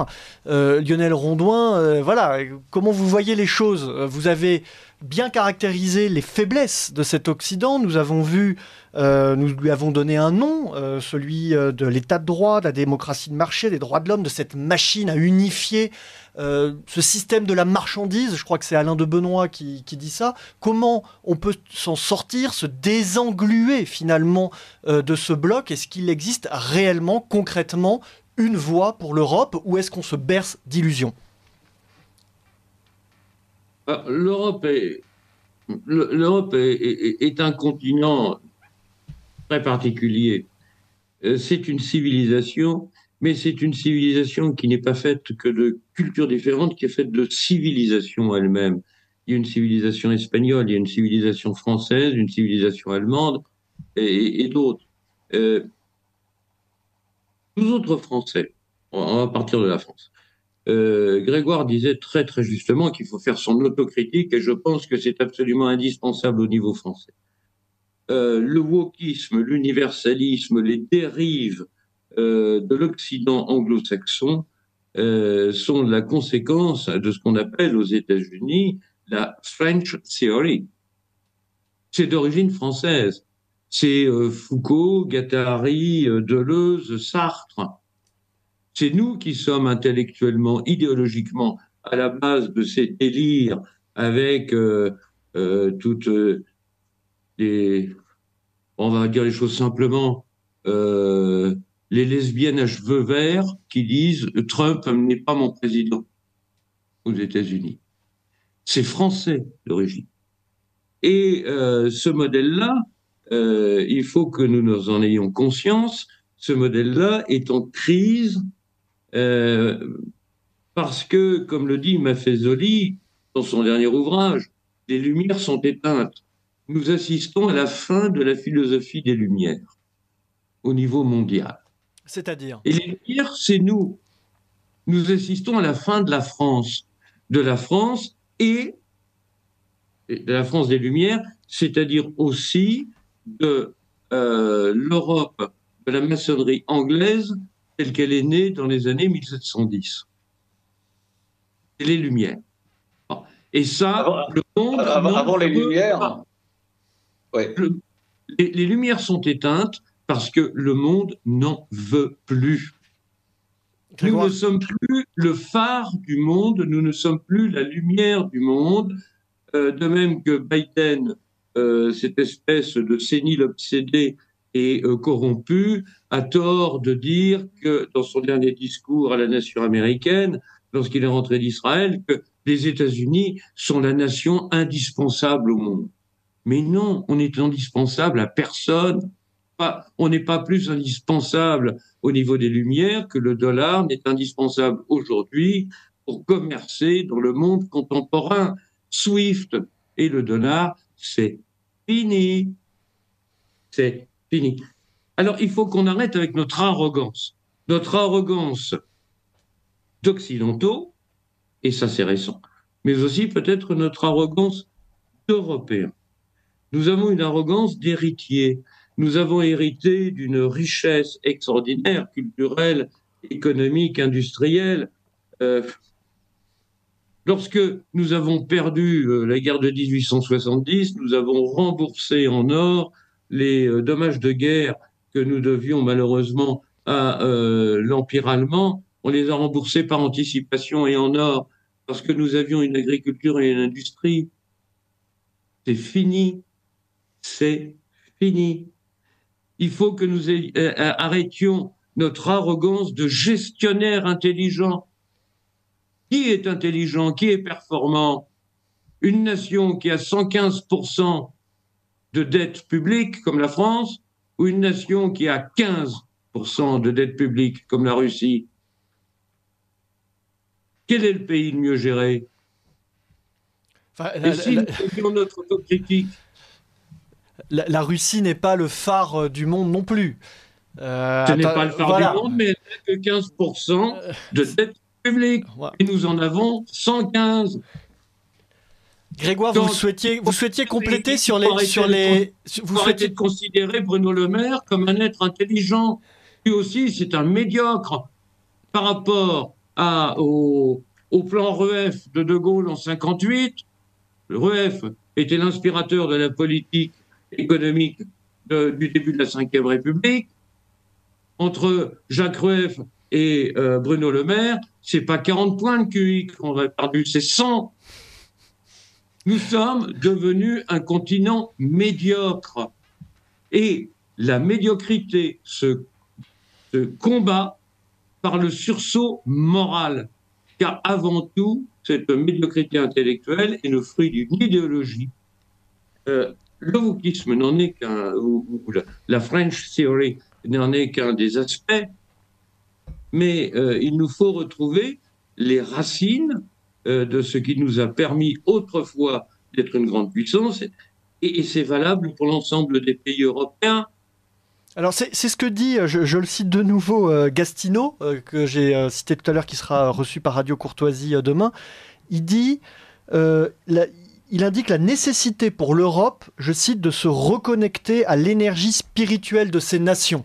Lionel Rondouin, voilà, comment vous voyez les choses ? Vous avez bien caractérisé les faiblesses de cet Occident. Nous avons vu, nous lui avons donné un nom, celui de l'état de droit, de la démocratie de marché, des droits de l'homme, de cette machine à unifier ce système de la marchandise. Je crois que c'est Alain de Benoît qui dit ça. Comment on peut s'en sortir, se désengluer finalement de ce bloc ? Est-ce qu'il existe réellement, concrètement, une voie pour l'Europe ou est-ce qu'on se berce d'illusions ? L'Europe est un continent très particulier. c'est une civilisation, mais c'est une civilisation qui n'est pas faite que de cultures différentes, qui est faite de civilisations elles-mêmes. Il y a une civilisation espagnole, il y a une civilisation française, une civilisation allemande et d'autres. Nous autres Français, on va partir de la France. Grégoire disait très très justement qu'il faut faire son autocritique et je pense que c'est absolument indispensable au niveau français. Le wokisme, l'universalisme, les dérives de l'Occident anglo-saxon sont la conséquence de ce qu'on appelle aux États-Unis la French Theory. C'est d'origine française. C'est Foucault, Guattari, Deleuze, Sartre. C'est nous qui sommes intellectuellement, idéologiquement à la base de ces délires avec toutes les, on va dire les choses simplement, les lesbiennes à cheveux verts qui disent Trump n'est pas mon président aux États-Unis. C'est français d'origine. Et ce modèle-là, il faut que nous en ayons conscience, ce modèle-là est en crise parce que, comme le dit Maffezoli dans son dernier ouvrage, les Lumières sont éteintes. Nous assistons à la fin de la philosophie des Lumières au niveau mondial. C'est-à-dire ? Et les Lumières, c'est nous. Nous assistons à la fin de la France et de la France des Lumières, c'est-à-dire aussi de l'Europe de la maçonnerie anglaise telle qu'elle est née dans les années 1710. C'est les Lumières. Et ça, le monde... Avant les Lumières... Ouais. Les Lumières sont éteintes parce que le monde n'en veut plus. Grégoire. Nous ne sommes plus le phare du monde, nous ne sommes plus la lumière du monde, de même que Biden, cette espèce de sénile obsédé et corrompu, a tort de dire que, dans son dernier discours à la nation américaine, lorsqu'il est rentré d'Israël, que les États-Unis sont la nation indispensable au monde. Mais non, on est indispensable à personne. On n'est pas plus indispensable au niveau des Lumières que le dollar n'est indispensable aujourd'hui pour commercer dans le monde contemporain. SWIFT et le dollar, c'est fini. C'est fini. Alors, il faut qu'on arrête avec notre arrogance d'occidentaux, et ça c'est récent, mais aussi peut-être notre arrogance d'Européens. Nous avons une arrogance d'héritiers. Nous avons hérité d'une richesse extraordinaire, culturelle, économique, industrielle. Lorsque nous avons perdu la guerre de 1870, nous avons remboursé en or les dommages de guerre que nous devions malheureusement à l'Empire allemand. On les a remboursés par anticipation et en or parce que nous avions une agriculture et une industrie. C'est fini. C'est fini. Il faut que nous arrêtions notre arrogance de gestionnaire intelligent. Qui est intelligent? Qui est performant? Une nation qui a 115% de dette publique, comme la France, ou une nation qui a 15% de dette publique, comme la Russie? Quel est le pays le mieux géré? Et si nous faisions notre autocritique? La Russie n'est pas le phare du monde non plus. Ce n'est pas le phare du monde, mais elle n'a que 15% de dette publique. Et nous en avons 115. Grégoire, donc, vous souhaitiez compléter sur les... Vous souhaitez de considérer Bruno Le Maire comme un être intelligent. Lui aussi, c'est un médiocre par rapport au plan REF de Gaulle en 1958. Le REF était l'inspirateur de la politique économique du début de la Ve République. Entre Jacques Rueff et Bruno Le Maire, c'est pas 40 points de QI qu'on a perdu, c'est 100. Nous sommes devenus un continent médiocre. Et la médiocrité se combat par le sursaut moral. Car avant tout, cette médiocrité intellectuelle est le fruit d'une idéologie. Le wokisme n'en est qu'un, ou la French Theory n'en est qu'un des aspects, mais il nous faut retrouver les racines de ce qui nous a permis autrefois d'être une grande puissance, et c'est valable pour l'ensemble des pays européens. Alors c'est ce que dit, je le cite de nouveau, Gastineau, que j'ai cité tout à l'heure, qui sera reçu par Radio Courtoisie demain. Il dit, il indique la nécessité pour l'Europe, je cite, de se reconnecter à l'énergie spirituelle de ces nations.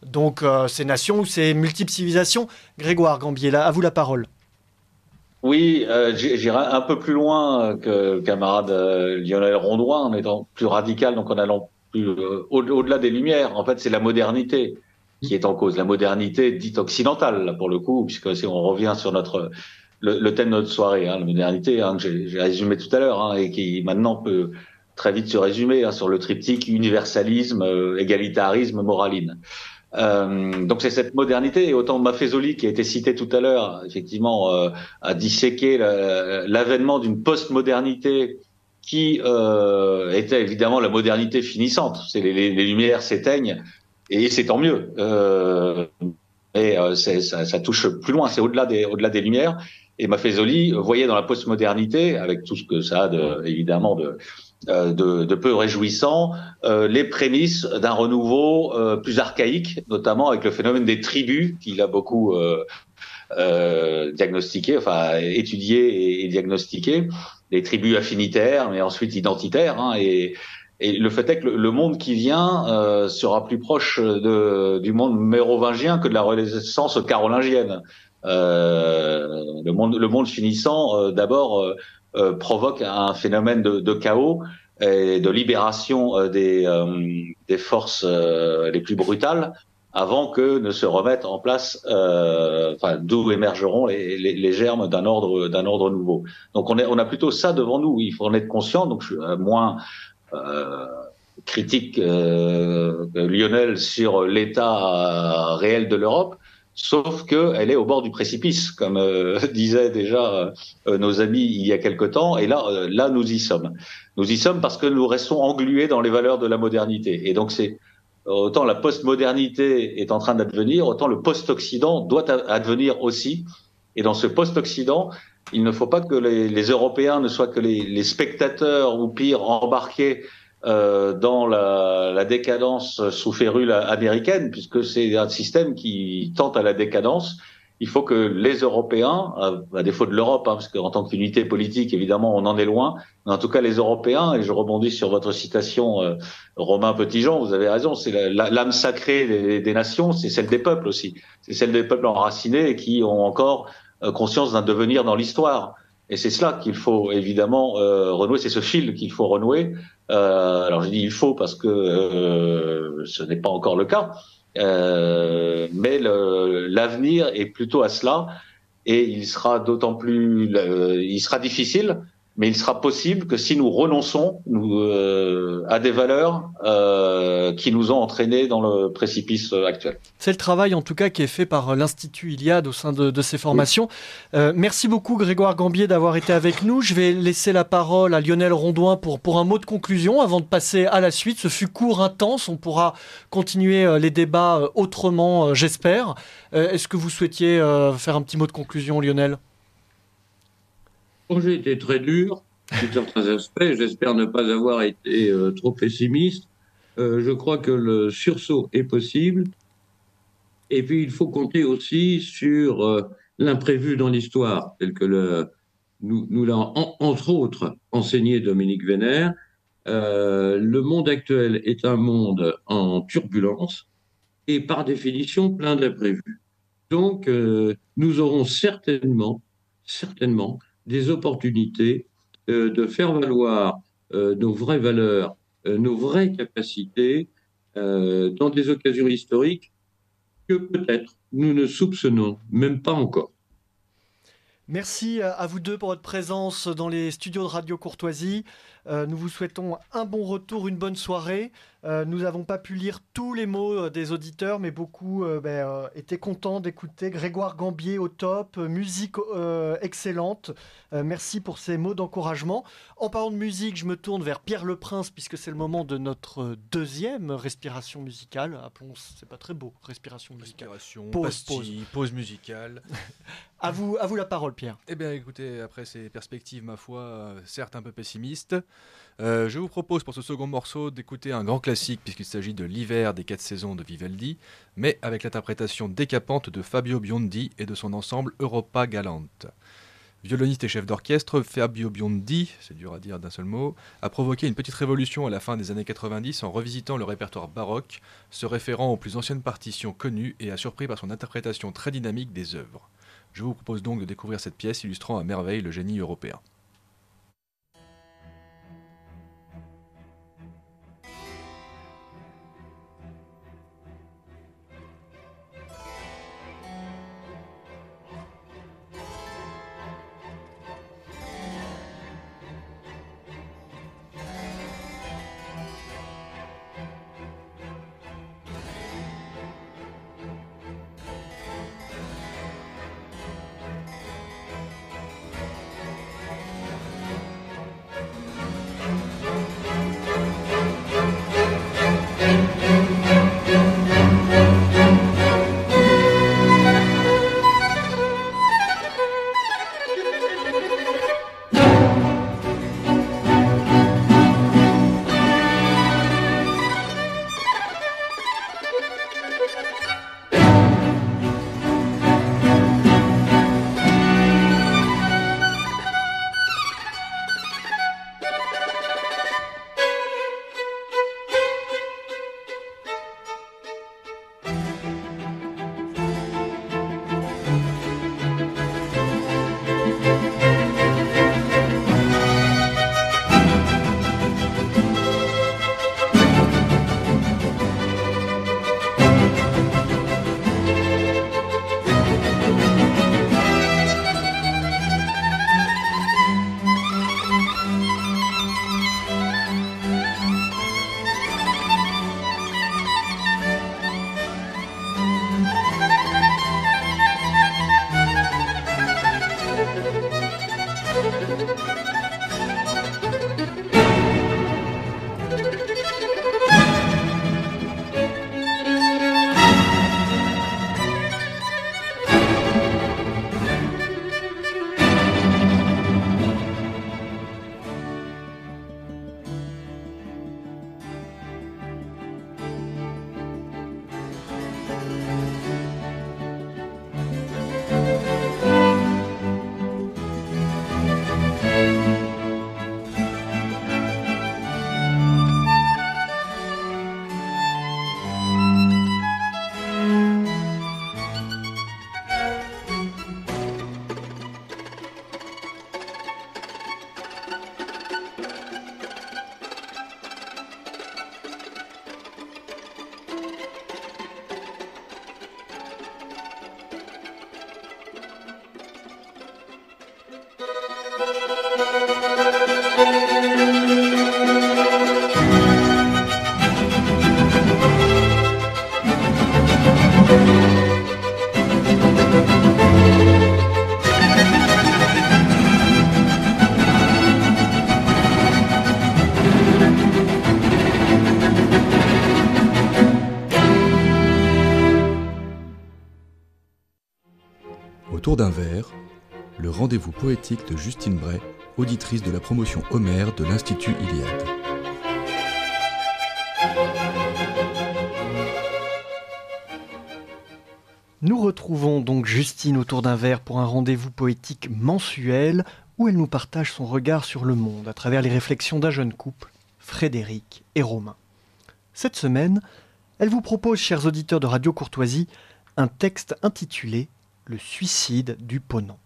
Donc ces nations ou ces multiples civilisations. Grégoire Gambier, là, à vous la parole. Oui, j'irai un peu plus loin que le camarade Lionel Rondoin, en étant plus radical, donc en allant plus au-delà des Lumières. En fait, c'est la modernité qui est en cause, la modernité dite occidentale, là, pour le coup, puisque si on revient sur le thème de notre soirée, hein, la modernité, hein, que j'ai résumé tout à l'heure, hein, et qui maintenant peut très vite se résumer hein, sur le triptyque universalisme, égalitarisme, moraline. Donc c'est cette modernité, et autant Maffezoli qui a été cité tout à l'heure, effectivement, a disséqué l'avènement d'une post-modernité qui était évidemment la modernité finissante. C'est les lumières s'éteignent, et c'est tant mieux. Ça touche plus loin, c'est au-delà des lumières. Et Maffezoli voyait dans la post-modernité, avec tout ce que ça a évidemment de peu réjouissant, les prémices d'un renouveau plus archaïque, notamment avec le phénomène des tribus qu'il a beaucoup diagnostiqué, enfin étudié et diagnostiqué, les tribus affinitaires, mais ensuite identitaires, hein, et le fait est que le monde qui vient sera plus proche du monde mérovingien que de la Renaissance carolingienne. Le monde finissant, d'abord, provoque un phénomène de chaos et de libération des forces les plus brutales avant que ne se remettent en place, d'où émergeront les germes d'un ordre nouveau. Donc on a plutôt ça devant nous. Il faut en être conscient. Donc je suis moins critique que Lionel sur l'état réel de l'Europe. Sauf qu'elle est au bord du précipice, comme disaient déjà nos amis il y a quelque temps. Et là, nous y sommes. Nous y sommes parce que nous restons englués dans les valeurs de la modernité. Et donc, c'est autant la post-modernité est en train d'advenir, autant le post-Occident doit advenir aussi. Et dans ce post-Occident, il ne faut pas que les Européens ne soient que les spectateurs ou pire embarqués dans la décadence sous férule américaine, puisque c'est un système qui tente à la décadence. Il faut que les Européens, à défaut de l'Europe, hein, parce qu'en tant qu'unité politique, évidemment, on en est loin, mais en tout cas les Européens, et je rebondis sur votre citation, Romain Petitjean, vous avez raison, c'est l'âme sacrée des nations, c'est celle des peuples aussi. C'est celle des peuples enracinés et qui ont encore conscience d'un devenir dans l'histoire. Et c'est cela qu'il faut évidemment renouer, c'est ce fil qu'il faut renouer. Alors je dis il faut parce que ce n'est pas encore le cas, mais l'avenir est plutôt à cela, et il sera d'autant plus, il sera difficile, mais il sera possible que si nous renonçons à des valeurs qui nous ont entraînés dans le précipice actuel. C'est le travail en tout cas qui est fait par l'Institut Iliade au sein de ces formations. Merci beaucoup Grégoire Gambier d'avoir été avec nous. Je vais laisser la parole à Lionel Rondoin pour un mot de conclusion avant de passer à la suite. Ce fut court, intense, on pourra continuer les débats autrement, j'espère. Est-ce que vous souhaitiez faire un petit mot de conclusion, Lionel ? Bon, j'ai été très dur sur certains aspects. J'espère ne pas avoir été trop pessimiste. Je crois que le sursaut est possible. Et puis, il faut compter aussi sur l'imprévu dans l'histoire, tel que nous l'a entre autres enseigné Dominique Vénère. Le monde actuel est un monde en turbulence et par définition plein d'imprévus. Donc, nous aurons certainement des opportunités de faire valoir nos vraies valeurs, nos vraies capacités dans des occasions historiques que peut-être nous ne soupçonnons même pas encore. Merci à vous deux pour votre présence dans les studios de Radio Courtoisie. Nous vous souhaitons un bon retour, une bonne soirée. Nous n'avons pas pu lire tous les mots des auditeurs, mais beaucoup étaient contents d'écouter. Grégoire Gambier au top, musique excellente. Merci pour ces mots d'encouragement. En parlant de musique, je me tourne vers Pierre Leprince, puisque c'est le moment de notre deuxième respiration musicale. Appelons, c'est pas très beau, respiration musicale. Pause musicale. À vous la parole, Pierre. Eh bien, écoutez, après ces perspectives, ma foi, certes un peu pessimistes, je vous propose pour ce second morceau d'écouter un grand classique, puisqu'il s'agit de l'hiver des 4 saisons de Vivaldi, mais avec l'interprétation décapante de Fabio Biondi et de son ensemble Europa Galante. Violoniste et chef d'orchestre, Fabio Biondi, c'est dur à dire d'un seul mot, a provoqué une petite révolution à la fin des années 90 en revisitant le répertoire baroque, se référant aux plus anciennes partitions connues et a surpris par son interprétation très dynamique des œuvres. Je vous propose donc de découvrir cette pièce illustrant à merveille le génie européen. Autour d'un verre, le rendez-vous poétique de Justine Bray, auditrice de la promotion Homère de l'Institut Iliade. Nous retrouvons donc Justine autour d'un verre pour un rendez-vous poétique mensuel où elle nous partage son regard sur le monde à travers les réflexions d'un jeune couple, Frédéric et Romain. Cette semaine, elle vous propose, chers auditeurs de Radio Courtoisie, un texte intitulé « Le suicide du Ponant ».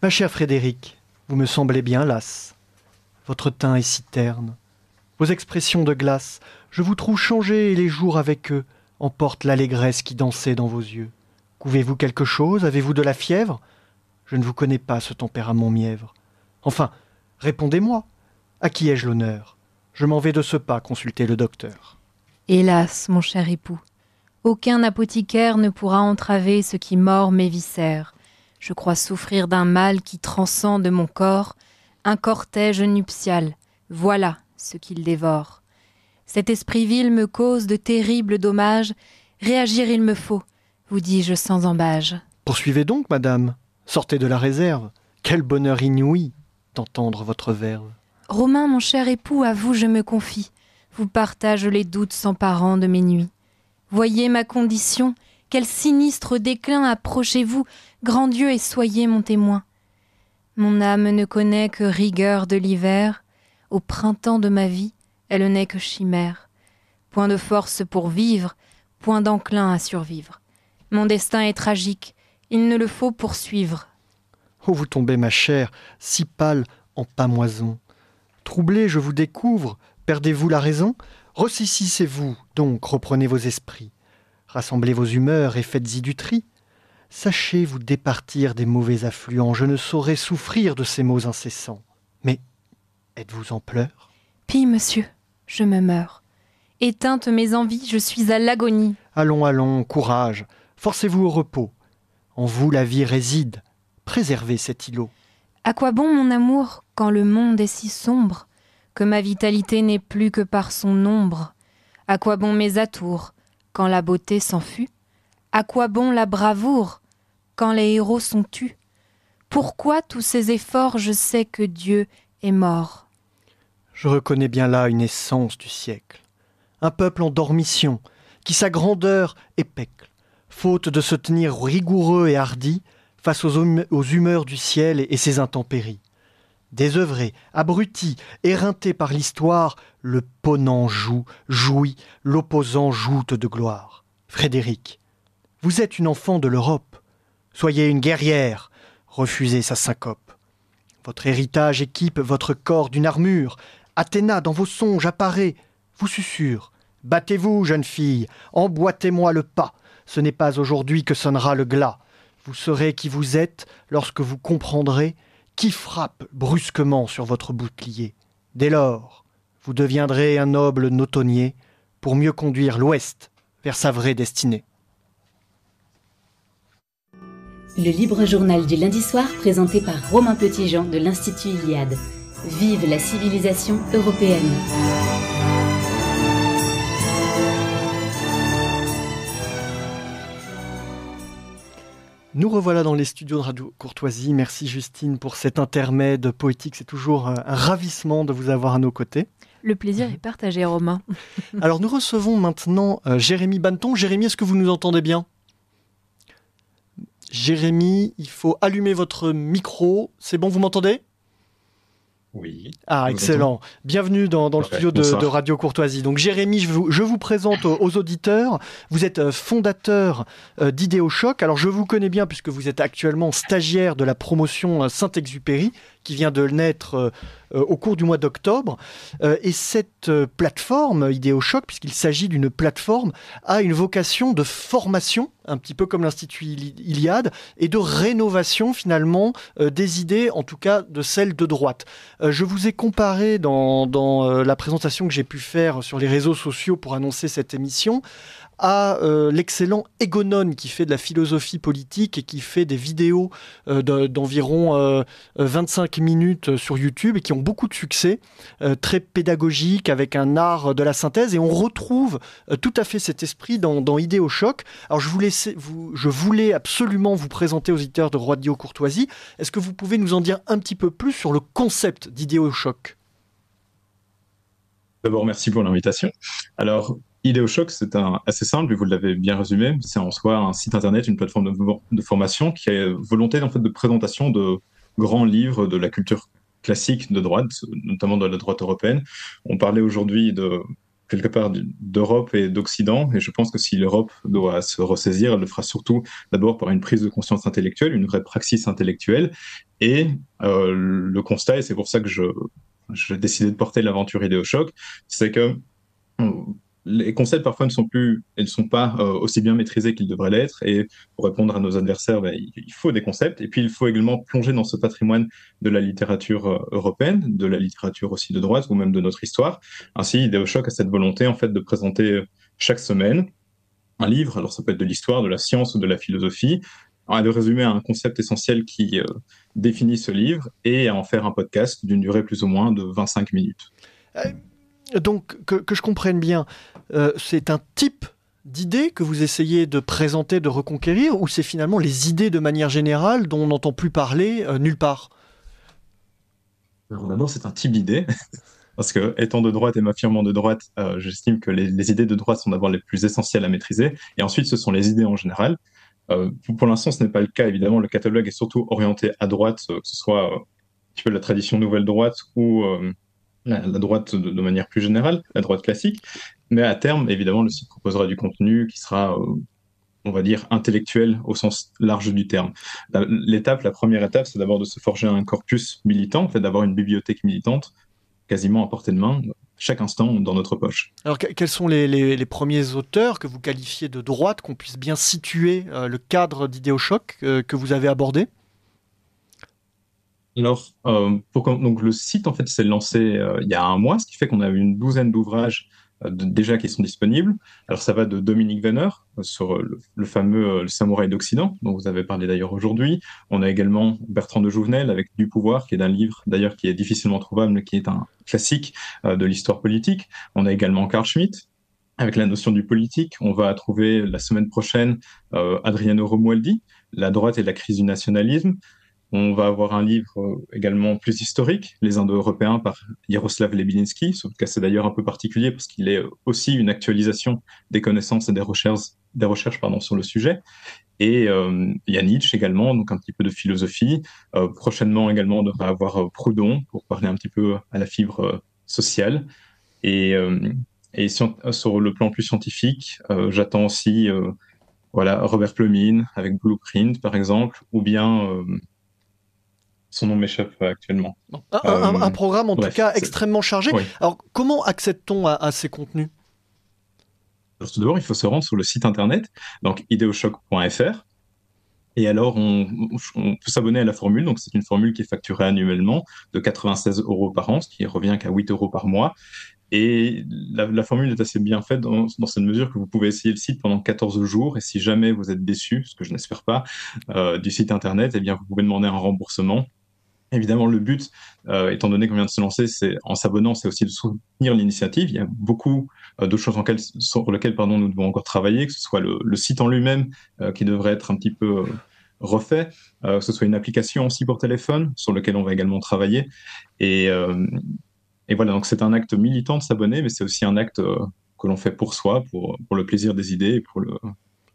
Ma chère Frédéric, vous me semblez bien lasse. Votre teint est si terne. Vos expressions de glace, je vous trouve changé et les jours avec eux emportent l'allégresse qui dansait dans vos yeux. Couvez-vous quelque chose? Avez-vous de la fièvre? Je ne vous connais pas, ce tempérament mièvre. Enfin, répondez-moi. À qui ai-je l'honneur? Je m'en vais de ce pas consulter le docteur. Hélas, mon cher époux, aucun apothicaire ne pourra entraver ce qui mord mes viscères. Je crois souffrir d'un mal qui transcende mon corps, un cortège nuptial. Voilà ce qu'il dévore. Cet esprit vil me cause de terribles dommages. Réagir il me faut, vous dis-je sans embâge. Poursuivez donc, madame. Sortez de la réserve. Quel bonheur inouï d'entendre votre verve. Romain, mon cher époux, à vous je me confie. Vous partage les doutes sans parents de mes nuits. Voyez ma condition, quel sinistre déclin, approchez-vous, grand Dieu, et soyez mon témoin. Mon âme ne connaît que rigueur de l'hiver, au printemps de ma vie, elle n'est que chimère. Point de force pour vivre, point d'enclin à survivre. Mon destin est tragique, il ne le faut poursuivre. Oh, vous tombez, ma chère, si pâle en pâmoison. Troublé, je vous découvre, perdez-vous la raison ? Ressaisissez-vous, donc reprenez vos esprits. Rassemblez vos humeurs et faites-y du tri. Sachez vous départir des mauvais affluents, je ne saurais souffrir de ces maux incessants. Mais êtes-vous en pleurs ? Pis, monsieur, je me meurs. Éteintes mes envies, je suis à l'agonie. Allons, allons, courage, forcez-vous au repos. En vous la vie réside, préservez cet îlot. À quoi bon mon amour, quand le monde est si sombre, que ma vitalité n'est plus que par son ombre ? À quoi bon mes atours, quand la beauté s'enfuit ? À quoi bon la bravoure, quand les héros sont tus ? Pourquoi tous ces efforts, je sais que Dieu est mort. Je reconnais bien là une essence du siècle. Un peuple en dormition, qui sa grandeur épecle, faute de se tenir rigoureux et hardi face aux humeurs du ciel et ses intempéries. Désœuvré, abruti, éreinté par l'histoire, le ponent jouit, l'opposant joute de gloire. Frédéric, vous êtes une enfant de l'Europe. Soyez une guerrière, refusez sa syncope. Votre héritage équipe votre corps d'une armure. Athéna, dans vos songes, apparaît, vous susurre. Battez-vous, jeune fille, emboîtez-moi le pas. Ce n'est pas aujourd'hui que sonnera le glas. Vous saurez qui vous êtes lorsque vous comprendrez qui frappe brusquement sur votre bouclier. Dès lors, vous deviendrez un noble nautonnier pour mieux conduire l'Ouest vers sa vraie destinée. Le libre journal du lundi soir présenté par Romain Petitjean de l'Institut Iliade. Vive la civilisation européenne. Nous revoilà dans les studios de Radio Courtoisie. Merci Justine pour cet intermède poétique. C'est toujours un ravissement de vous avoir à nos côtés. Le plaisir est partagé, Romain. Alors nous recevons maintenant Jérémy Banneton. Jérémy, est-ce que vous nous entendez bien ? Jérémy, il faut allumer votre micro. C'est bon, vous m'entendez ? Oui. Ah, excellent. Bienvenue dans le studio de Radio Courtoisie. Donc Jérémy, je vous présente aux auditeurs. Vous êtes fondateur d'Idéochoc. Alors je vous connais bien puisque vous êtes actuellement stagiaire de la promotion Saint-Exupéry qui vient de naître au cours du mois d'octobre. Et cette plateforme, Idéochoc, puisqu'il s'agit d'une plateforme, a une vocation de formation, un petit peu comme l'Institut Iliade, et de rénovation finalement des idées, en tout cas de celles de droite. Je vous ai comparé dans la présentation que j'ai pu faire sur les réseaux sociaux pour annoncer cette émission à l'excellent Egonon qui fait de la philosophie politique et qui fait des vidéos d'environ 25 minutes sur YouTube et qui ont beaucoup de succès, très pédagogiques, avec un art de la synthèse, et on retrouve tout à fait cet esprit dans Idéochoc. Alors je voulais absolument vous présenter aux auditeurs de Radio Courtoisie. Est-ce que vous pouvez nous en dire un petit peu plus sur le concept d'Idéochoc ? D'abord, merci pour l'invitation. Alors, Idéochoc, c'est assez simple, vous l'avez bien résumé. C'est en soi un site internet, une plateforme de formation qui a volonté en fait, de présentation de grands livres de la culture classique de droite, notamment de la droite européenne. On parlait aujourd'hui quelque part d'Europe et d'Occident, et je pense que si l'Europe doit se ressaisir, elle le fera surtout d'abord par une prise de conscience intellectuelle, une vraie praxis intellectuelle, et le constat, et c'est pour ça que j'ai décidé de porter l'aventure Idéochoc, c'est que les concepts parfois ne sont pas aussi bien maîtrisés qu'ils devraient l'être. Et pour répondre à nos adversaires, il faut des concepts. Et puis il faut également plonger dans ce patrimoine de la littérature européenne, de la littérature aussi de droite ou même de notre histoire. Ainsi, IdeoShock a cette volonté en fait de présenter chaque semaine un livre. Alors ça peut être de l'histoire, de la science ou de la philosophie, de résumer un concept essentiel qui définit ce livre et à en faire un podcast d'une durée plus ou moins de 25 minutes. Donc, que je comprenne bien, c'est un type d'idées que vous essayez de présenter, de reconquérir, ou c'est finalement les idées de manière générale dont on n'entend plus parler nulle part? Alors, d'abord, c'est un type d'idée, parce que, étant de droite et m'affirmant de droite, j'estime que les idées de droite sont d'abord les plus essentielles à maîtriser, et ensuite, ce sont les idées en général. Pour l'instant, ce n'est pas le cas, évidemment. Le catalogue est surtout orienté à droite, que ce soit un petit peu la tradition nouvelle droite ou la droite de manière plus générale, la droite classique. Mais à terme, évidemment, le site proposera du contenu qui sera, on va dire, intellectuel au sens large du terme. La première étape, c'est d'abord de se forger un corpus militant, en fait, d'avoir une bibliothèque militante quasiment à portée de main, chaque instant dans notre poche. Alors, quels sont les premiers auteurs que vous qualifiez de droite, qu'on puisse bien situer le cadre d'IdeoShock que vous avez abordé? Alors, donc le site en fait s'est lancé il y a un mois, ce qui fait qu'on a eu une douzaine d'ouvrages déjà qui sont disponibles. Alors ça va de Dominique Venner sur le fameux Le Samouraï d'Occident, dont vous avez parlé d'ailleurs aujourd'hui. On a également Bertrand de Jouvenel avec Du pouvoir, qui est un livre d'ailleurs qui est difficilement trouvable, mais qui est un classique de l'histoire politique. On a également Carl Schmitt avec la notion du politique. On va trouver la semaine prochaine Adriano Romualdi, La droite et la crise du nationalisme. On va avoir un livre également plus historique, Les Indo-Européens par Jaroslav Lebedinsky, sauf que c'est d'ailleurs un peu particulier parce qu'il est aussi une actualisation des connaissances et des recherches sur le sujet. Et il y a Nietzsche également, donc un petit peu de philosophie. Prochainement également, on devrait avoir Proudhon pour parler un petit peu à la fibre sociale. Et sur le plan plus scientifique, j'attends aussi Robert Plumine avec Blueprint, par exemple, ou bien... son nom m'échappe actuellement. Un programme, en bref, tout cas, extrêmement chargé. Oui. Alors, comment accède-t-on à ces contenus? Alors, tout d'abord, il faut se rendre sur le site internet, donc ideoshock.fr. Et alors, on peut s'abonner à la formule. Donc, c'est une formule qui est facturée annuellement de 96 € par an, ce qui revient qu'à 8 € par mois. Et la formule est assez bien faite dans cette mesure que vous pouvez essayer le site pendant 14 jours. Et si jamais vous êtes déçu, ce que je n'espère pas, du site internet, eh bien, vous pouvez demander un remboursement. Évidemment, le but, étant donné qu'on vient de se lancer, c'est en s'abonnant, c'est aussi de soutenir l'initiative. Il y a beaucoup de choses sur lesquelles nous devons encore travailler, que ce soit le site en lui-même qui devrait être un petit peu refait, que ce soit une application aussi pour téléphone sur lequel on va également travailler. Et voilà, donc c'est un acte militant de s'abonner, mais c'est aussi un acte que l'on fait pour soi, pour le plaisir des idées et pour le...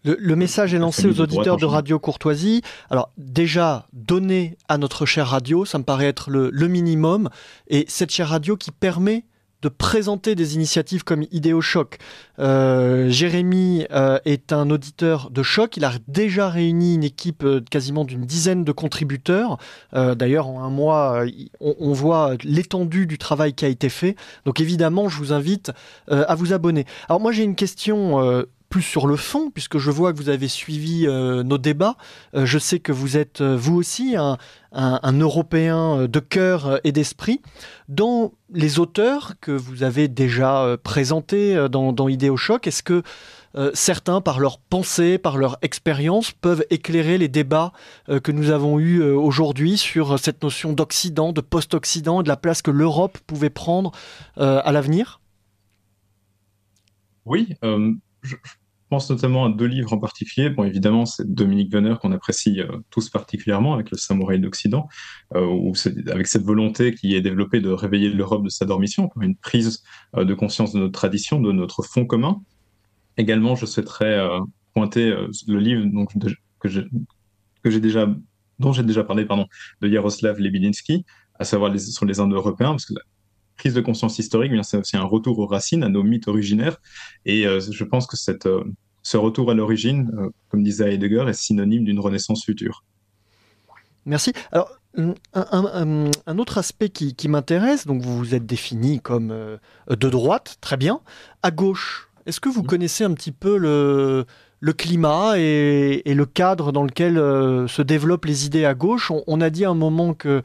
Le message est lancé aux auditeurs de Radio Courtoisie. Alors déjà, donner à notre chère radio, ça me paraît être le minimum. Et cette chère radio qui permet de présenter des initiatives comme IdeoShock. Jérémy est un auditeur de Choc. Il a déjà réuni une équipe quasiment d'une dizaine de contributeurs. D'ailleurs, en un mois, on voit l'étendue du travail qui a été fait. Donc évidemment, je vous invite à vous abonner. Alors moi, j'ai une question... plus sur le fond, puisque je vois que vous avez suivi nos débats. Je sais que vous êtes, vous aussi, un Européen de cœur et d'esprit. Dans les auteurs que vous avez déjà présentés dans IdeoShock, est-ce que certains, par leur pensée, par leur expérience, peuvent éclairer les débats que nous avons eus aujourd'hui sur cette notion d'Occident, de post-Occident, et de la place que l'Europe pouvait prendre à l'avenir? Oui, je pense notamment à deux livres en particulier. Bon, évidemment, c'est Dominique Venner qu'on apprécie tous particulièrement avec Le Samouraï d'Occident, avec cette volonté qui est développée de réveiller l'Europe de sa dormition, pour une prise de conscience de notre tradition, de notre fond commun. Également, je souhaiterais pointer le livre dont j'ai déjà parlé, de Jaroslav Lebedinsky, à savoir sur les Indo-Européens, parce que prise de conscience historique, bien c'est aussi un retour aux racines, à nos mythes originaires. Et je pense que ce retour à l'origine, comme disait Heidegger, est synonyme d'une renaissance future. Merci. Alors, un autre aspect qui m'intéresse, donc vous vous êtes défini comme de droite, très bien. À gauche, Est-ce que vous connaissez un petit peu le climat et le cadre dans lequel se développent les idées à gauche? On a dit à un moment que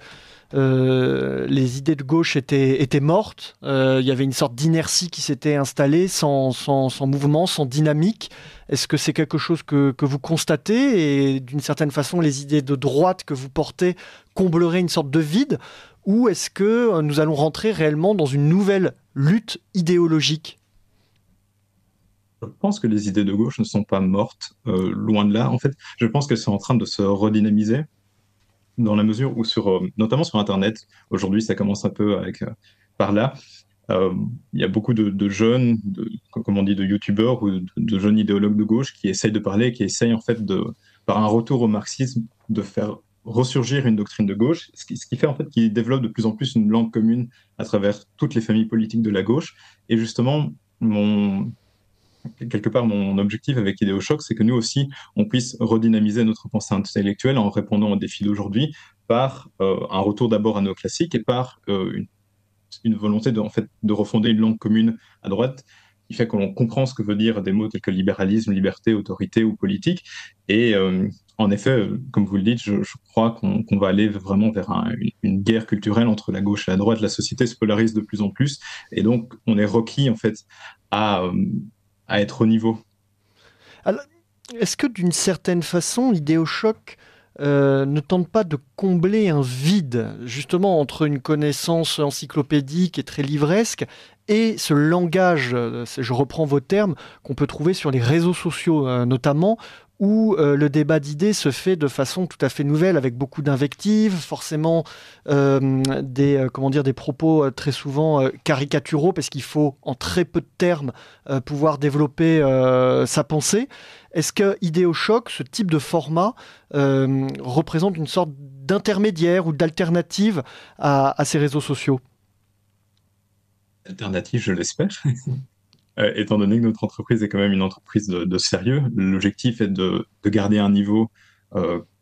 les idées de gauche étaient mortes. Il y avait une sorte d'inertie qui s'était installée, sans mouvement, sans dynamique. Est-ce que c'est quelque chose que vous constatez, et d'une certaine façon, les idées de droite que vous portez combleraient une sorte de vide? Ou est-ce que nous allons rentrer réellement dans une nouvelle lutte idéologique? Je pense que les idées de gauche ne sont pas mortes, loin de là. En fait, je pense qu'elles sont en train de se redynamiser, dans la mesure où, notamment sur Internet, aujourd'hui ça commence un peu par là, il y a beaucoup de jeunes, comme on dit, de youtubeurs ou de jeunes idéologues de gauche qui essayent de parler, qui essayent en fait, par un retour au marxisme, de faire ressurgir une doctrine de gauche, ce qui fait en fait qu'ils développent de plus en plus une langue commune à travers toutes les familles politiques de la gauche. Et justement, quelque part, mon objectif avec Idéochoc, c'est que nous aussi, on puisse redynamiser notre pensée intellectuelle en répondant aux défis d'aujourd'hui par un retour d'abord à nos classiques et par une volonté de refonder une langue commune à droite qui fait qu'on comprend ce que veut dire des mots tels que libéralisme, liberté, autorité ou politique. Et en effet, comme vous le dites, je crois qu'on va aller vraiment vers une guerre culturelle entre la gauche et la droite. La société se polarise de plus en plus et donc on est requis en fait à être au niveau. Alors, est-ce que d'une certaine façon, Idéochoc ne tente pas de combler un vide, justement, entre une connaissance encyclopédique et très livresque et ce langage, je reprends vos termes, qu'on peut trouver sur les réseaux sociaux notamment, où le débat d'idées se fait de façon tout à fait nouvelle, avec beaucoup d'invectives, forcément des propos très souvent caricaturaux, parce qu'il faut en très peu de termes pouvoir développer sa pensée. Est-ce que Idéochoc, ce type de format, représente une sorte d'intermédiaire ou d'alternative à ces réseaux sociaux? Alternative, je l'espère. Étant donné que notre entreprise est quand même une entreprise de sérieux, l'objectif est de garder un niveau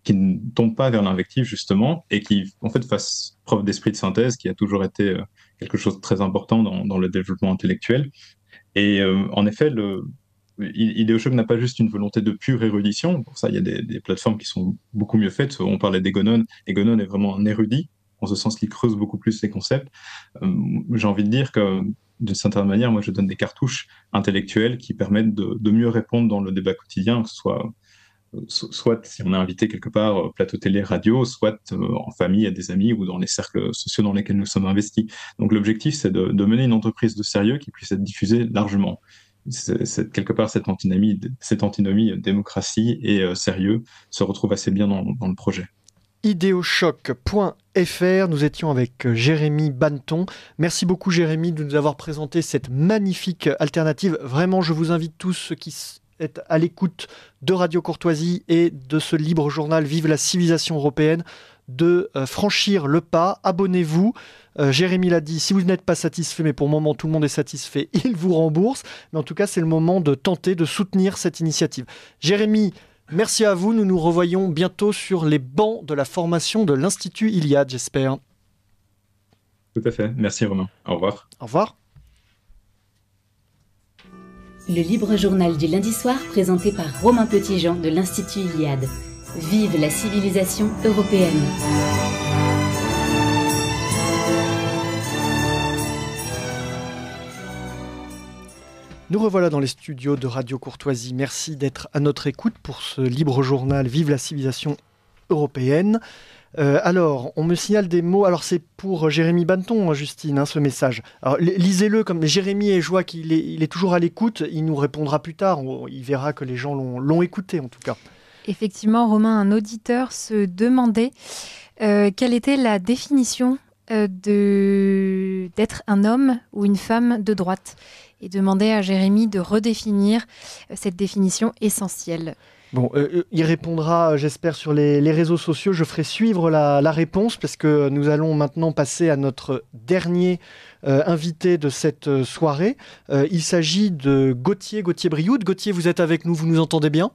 qui ne tombe pas vers l'invective, justement, et qui, en fait, fasse preuve d'esprit de synthèse, qui a toujours été quelque chose de très important dans le développement intellectuel. Et en effet, Idéochoc n'a pas juste une volonté de pure érudition. Pour ça, il y a des plateformes qui sont beaucoup mieux faites. On parlait d'Egonon. Egonon est vraiment un érudit, en ce sens qu'il creuse beaucoup plus les concepts. J'ai envie de dire que, d'une certaine manière, moi, je donne des cartouches intellectuelles qui permettent de mieux répondre dans le débat quotidien, que ce soit si on est invité quelque part, plateau télé, radio, soit en famille, à des amis ou dans les cercles sociaux dans lesquels nous sommes investis. Donc l'objectif, c'est de mener une entreprise de sérieux qui puisse être diffusée largement. C'est quelque part cette antinomie démocratie et sérieux se retrouve assez bien dans le projet. Idéochoc.fr, nous étions avec Jérémy Banneton. Merci beaucoup Jérémy de nous avoir présenté cette magnifique alternative. Vraiment, je vous invite tous ceux qui êtes à l'écoute de Radio Courtoisie et de ce libre journal Vive la civilisation européenne de franchir le pas. Abonnez-vous. Jérémy l'a dit, si vous n'êtes pas satisfait, mais pour le moment tout le monde est satisfait, il vous rembourse. Mais en tout cas, c'est le moment de tenter de soutenir cette initiative. Jérémy, merci à vous. Nous nous revoyons bientôt sur les bancs de la formation de l'Institut Iliade, j'espère. Tout à fait. Merci Romain. Au revoir. Au revoir. Le libre journal du lundi soir présenté par Romain Petitjean de l'Institut Iliade. Vive la civilisation européenne. Nous revoilà dans les studios de Radio Courtoisie. Merci d'être à notre écoute pour ce libre journal Vive la civilisation européenne. Alors, on me signale des mots. Alors, c'est pour Jérémy Banneton, Justine, ce message. Alors, lisez-le comme Jérémy, et je vois qu'il est toujours à l'écoute. Il nous répondra plus tard. Il verra que les gens l'ont écouté, en tout cas. Effectivement, Romain, un auditeur se demandait quelle était la définition d'être un homme ou une femme de droite, et demandait à Jérémy de redéfinir cette définition essentielle. Bon, il répondra, j'espère, sur les réseaux sociaux. Je ferai suivre la réponse, parce que nous allons maintenant passer à notre dernier invité de cette soirée. Il s'agit de Gauthier Brioude. Gauthier, vous êtes avec nous, vous nous entendez bien ?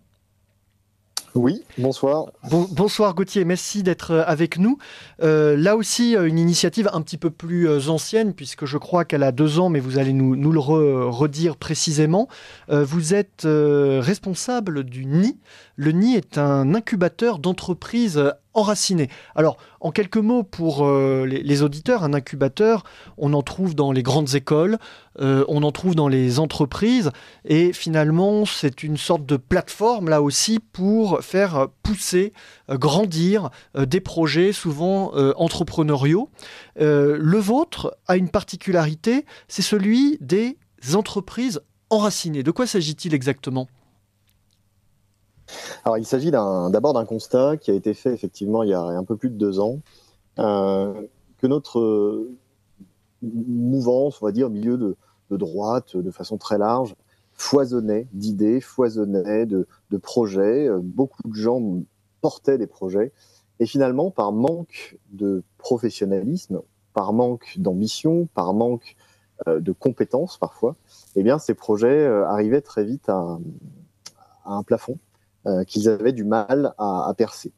Oui, bonsoir. Bonsoir Gauthier, merci d'être avec nous. Là aussi, une initiative un petit peu plus ancienne, puisque je crois qu'elle a 2 ans, mais vous allez nous le redire précisément. Vous êtes responsable du NIE. Le NIE est un incubateur d'entreprises enracinées. Alors, en quelques mots pour les auditeurs, un incubateur, on en trouve dans les grandes écoles, on en trouve dans les entreprises, et finalement, c'est une sorte de plateforme, là aussi, pour faire pousser, grandir des projets souvent entrepreneuriaux. Le vôtre a une particularité, c'est celui des entreprises enracinées. De quoi s'agit-il exactement ? Alors, il s'agit d'abord d'un constat qui a été fait effectivement il y a un peu plus de 2 ans, que notre mouvance, on va dire, milieu de droite, de façon très large, foisonnait d'idées, foisonnait de projets. Beaucoup de gens portaient des projets. Et finalement, par manque de professionnalisme, par manque d'ambition, par manque de compétences parfois, eh bien, ces projets arrivaient très vite à un plafond qu'ils avaient du mal à percer.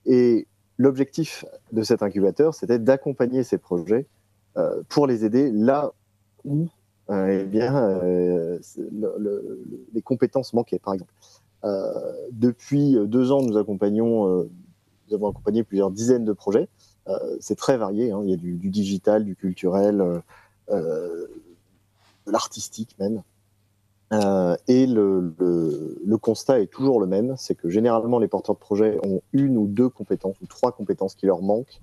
Et l'objectif de cet incubateur, c'était d'accompagner ces projets pour les aider là où les compétences manquaient, par exemple. Depuis 2 ans, nous avons accompagné plusieurs dizaines de projets. C'est très varié, hein. Il y a du digital, du culturel, de l'artistique même. Et le constat est toujours le même, c'est que généralement les porteurs de projets ont 1 ou 2 compétences ou 3 compétences qui leur manquent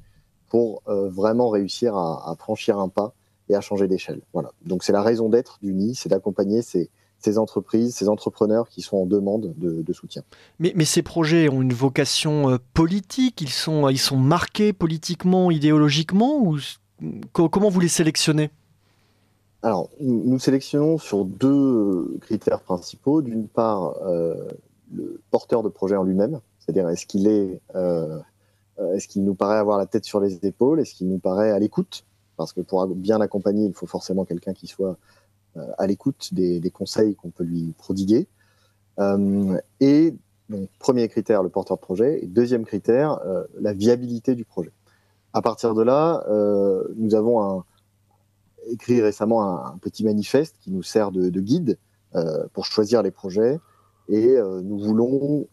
pour vraiment réussir à franchir un pas et à changer d'échelle. Voilà. Donc c'est la raison d'être du NIE, c'est d'accompagner ces entreprises, ces entrepreneurs qui sont en demande de soutien. Mais ces projets ont une vocation politique, ils sont marqués politiquement, idéologiquement, ou comment vous les sélectionnez ? Alors, nous sélectionnons sur 2 critères principaux. D'une part, le porteur de projet en lui-même, c'est-à-dire est-ce qu'il nous paraît avoir la tête sur les épaules, est-ce qu'il nous paraît à l'écoute, parce que pour bien l'accompagner, il faut forcément quelqu'un qui soit à l'écoute des conseils qu'on peut lui prodiguer. Et donc, premier critère, le porteur de projet, et deuxième critère, la viabilité du projet. À partir de là, nous avons écrit récemment un petit manifeste qui nous sert de guide pour choisir les projets, et nous voulons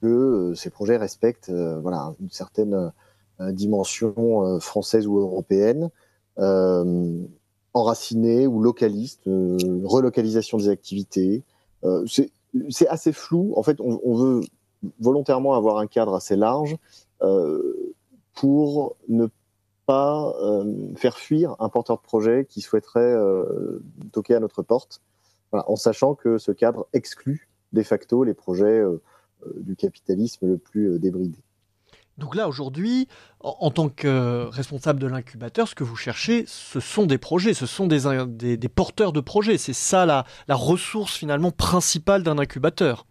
que ces projets respectent une certaine dimension française ou européenne, enracinée ou localiste, relocalisation des activités. C'est assez flou. En fait, on veut volontairement avoir un cadre assez large pour ne pas faire fuir un porteur de projet qui souhaiterait toquer à notre porte, en sachant que ce cadre exclut de facto les projets du capitalisme le plus débridé. Donc là, aujourd'hui, en tant que responsable de l'incubateur, ce que vous cherchez, ce sont des projets, ce sont des porteurs de projets. C'est ça la ressource finalement principale d'un incubateur.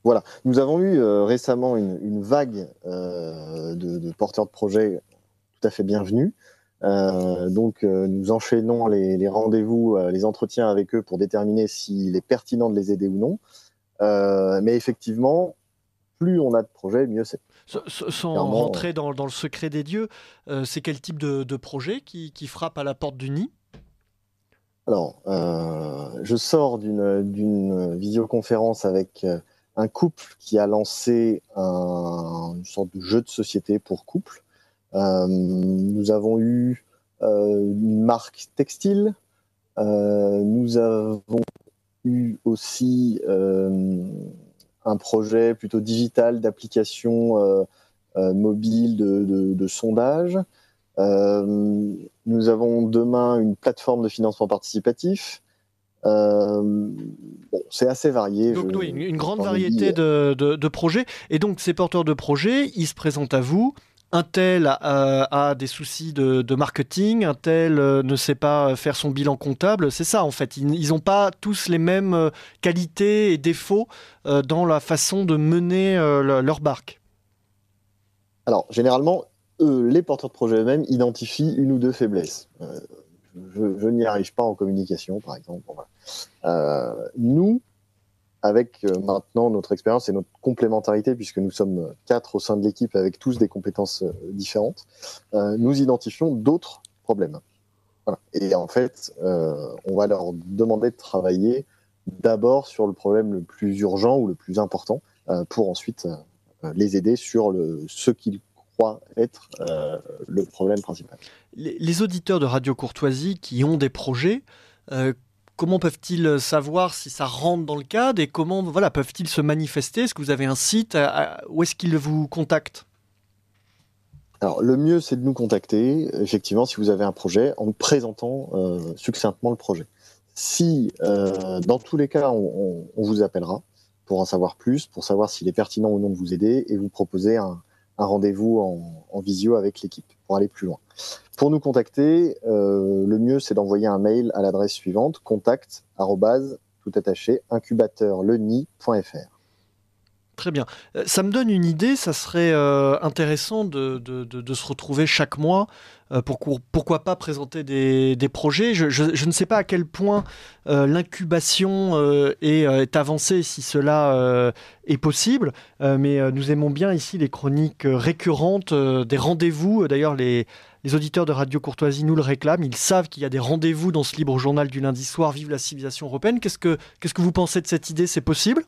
Voilà. Nous avons eu récemment une vague de porteurs de projets tout à fait bienvenue. Donc nous enchaînons les rendez-vous, les entretiens avec eux pour déterminer s'il est pertinent de les aider ou non. Mais effectivement, plus on a de projets, mieux c'est. Sans rentrer dans le secret des dieux, c'est quel type de projet qui frappe à la porte du nid ? Alors, je sors d'une visioconférence avec un couple qui a lancé une sorte de jeu de société pour couple. Nous avons eu une marque textile. Nous avons eu aussi un projet plutôt digital d'application mobile de sondage. Nous avons demain une plateforme de financement participatif. C'est assez varié. Donc oui, une grande variété de projets. Et donc ces porteurs de projets, ils se présentent à vous. Un tel a des soucis de marketing, un tel ne sait pas faire son bilan comptable. C'est ça en fait, ils n'ont pas tous les mêmes qualités et défauts dans la façon de mener leur barque. Alors généralement, les porteurs de projet eux-mêmes identifient 1 ou 2 faiblesses. Je n'y arrive pas en communication, par exemple. Bon, voilà. Nous, avec maintenant notre expérience et notre complémentarité, puisque nous sommes 4 au sein de l'équipe avec tous des compétences différentes, nous identifions d'autres problèmes. Voilà. Et en fait, on va leur demander de travailler d'abord sur le problème le plus urgent ou le plus important, pour ensuite les aider sur ce qu'ils croient être le problème principal. Les auditeurs de Radio Courtoisie qui ont des projets, comment peuvent-ils savoir si ça rentre dans le cadre et comment peuvent-ils se manifester? Est-ce que vous avez un site? Où est-ce qu'ils vous contactent? Alors, le mieux, c'est de nous contacter, effectivement, si vous avez un projet, en nous présentant succinctement le projet. Si, dans tous les cas, on vous appellera pour en savoir plus, pour savoir s'il est pertinent ou non de vous aider et vous proposer un rendez-vous en visio avec l'équipe pour aller plus loin. Pour nous contacter, le mieux, c'est d'envoyer un mail à l'adresse suivante, contact@incubateurleni.fr. Très bien. Ça me donne une idée, ça serait intéressant de se retrouver chaque mois, pourquoi pas présenter des projets. Je ne sais pas à quel point l'incubation est avancée, si cela est possible, mais nous aimons bien ici les chroniques récurrentes, des rendez-vous. D'ailleurs, les auditeurs de Radio Courtoisie nous le réclament, ils savent qu'il y a des rendez-vous dans ce libre journal du lundi soir, Vive la civilisation européenne. Qu'est-ce que vous pensez de cette idée? C'est possible?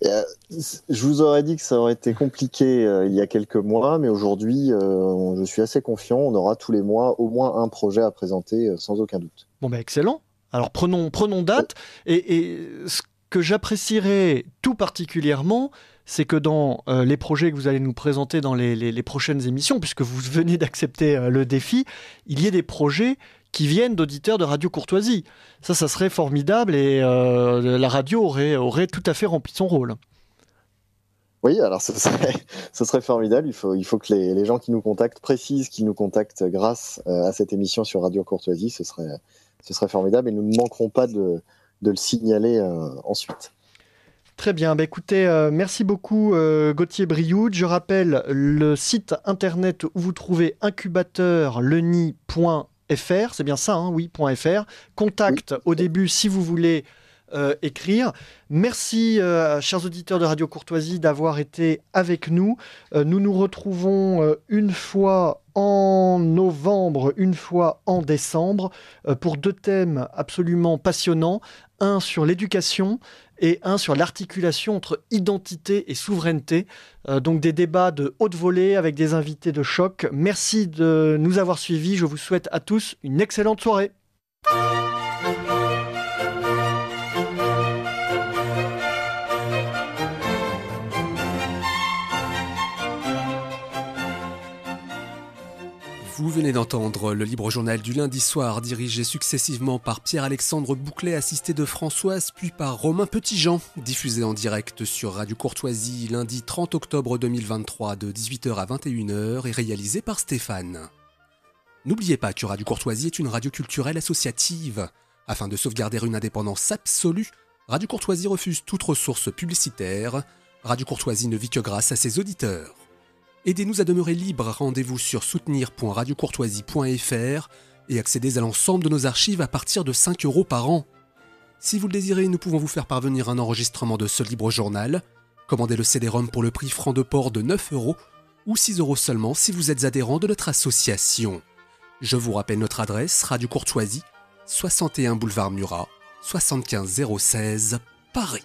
Je vous aurais dit que ça aurait été compliqué il y a quelques mois, mais aujourd'hui, je suis assez confiant. On aura tous les mois au moins un projet à présenter, sans aucun doute. Bon, excellent. Alors prenons date. Et ce que j'apprécierais tout particulièrement, c'est que dans les projets que vous allez nous présenter dans les prochaines émissions, puisque vous venez d'accepter le défi, il y ait des projets qui viennent d'auditeurs de Radio Courtoisie. Ça serait formidable et la radio aurait tout à fait rempli son rôle. Oui, alors ce serait formidable. Il faut que les gens qui nous contactent précisent qu'ils nous contactent grâce à cette émission sur Radio Courtoisie. Ce serait formidable et nous ne manquerons pas de le signaler ensuite. Très bien, écoutez, merci beaucoup Gauthier Brioude. Je rappelle le site internet où vous trouvez incubateurleni.fr, c'est bien ça, hein, oui, .fr. Contact au début si vous voulez écrire. Merci, chers auditeurs de Radio Courtoisie, d'avoir été avec nous. Nous nous retrouvons une fois en novembre, une fois en décembre, pour 2 thèmes absolument passionnants. Un sur l'éducation et un sur l'articulation entre identité et souveraineté. Donc des débats de haute volée avec des invités de choc. Merci de nous avoir suivis. Je vous souhaite à tous une excellente soirée. Vous venez d'entendre le libre journal du lundi soir, dirigé successivement par Pierre-Alexandre Bouclet, assisté de Françoise, puis par Romain Petitjean, diffusé en direct sur Radio Courtoisie lundi 30 octobre 2023 de 18h à 21h et réalisé par Stéphane. N'oubliez pas que Radio Courtoisie est une radio culturelle associative. Afin de sauvegarder une indépendance absolue, Radio Courtoisie refuse toute ressource publicitaire. Radio Courtoisie ne vit que grâce à ses auditeurs. Aidez-nous à demeurer libres, rendez-vous sur soutenir.radiocourtoisie.fr et accédez à l'ensemble de nos archives à partir de 5 € par an. Si vous le désirez, nous pouvons vous faire parvenir un enregistrement de ce libre journal. Commandez le CD-ROM pour le prix franc de port de 9 € ou 6 € seulement si vous êtes adhérent de notre association. Je vous rappelle notre adresse, Radio Courtoisie, 61 boulevard Murat, 75 016, Paris.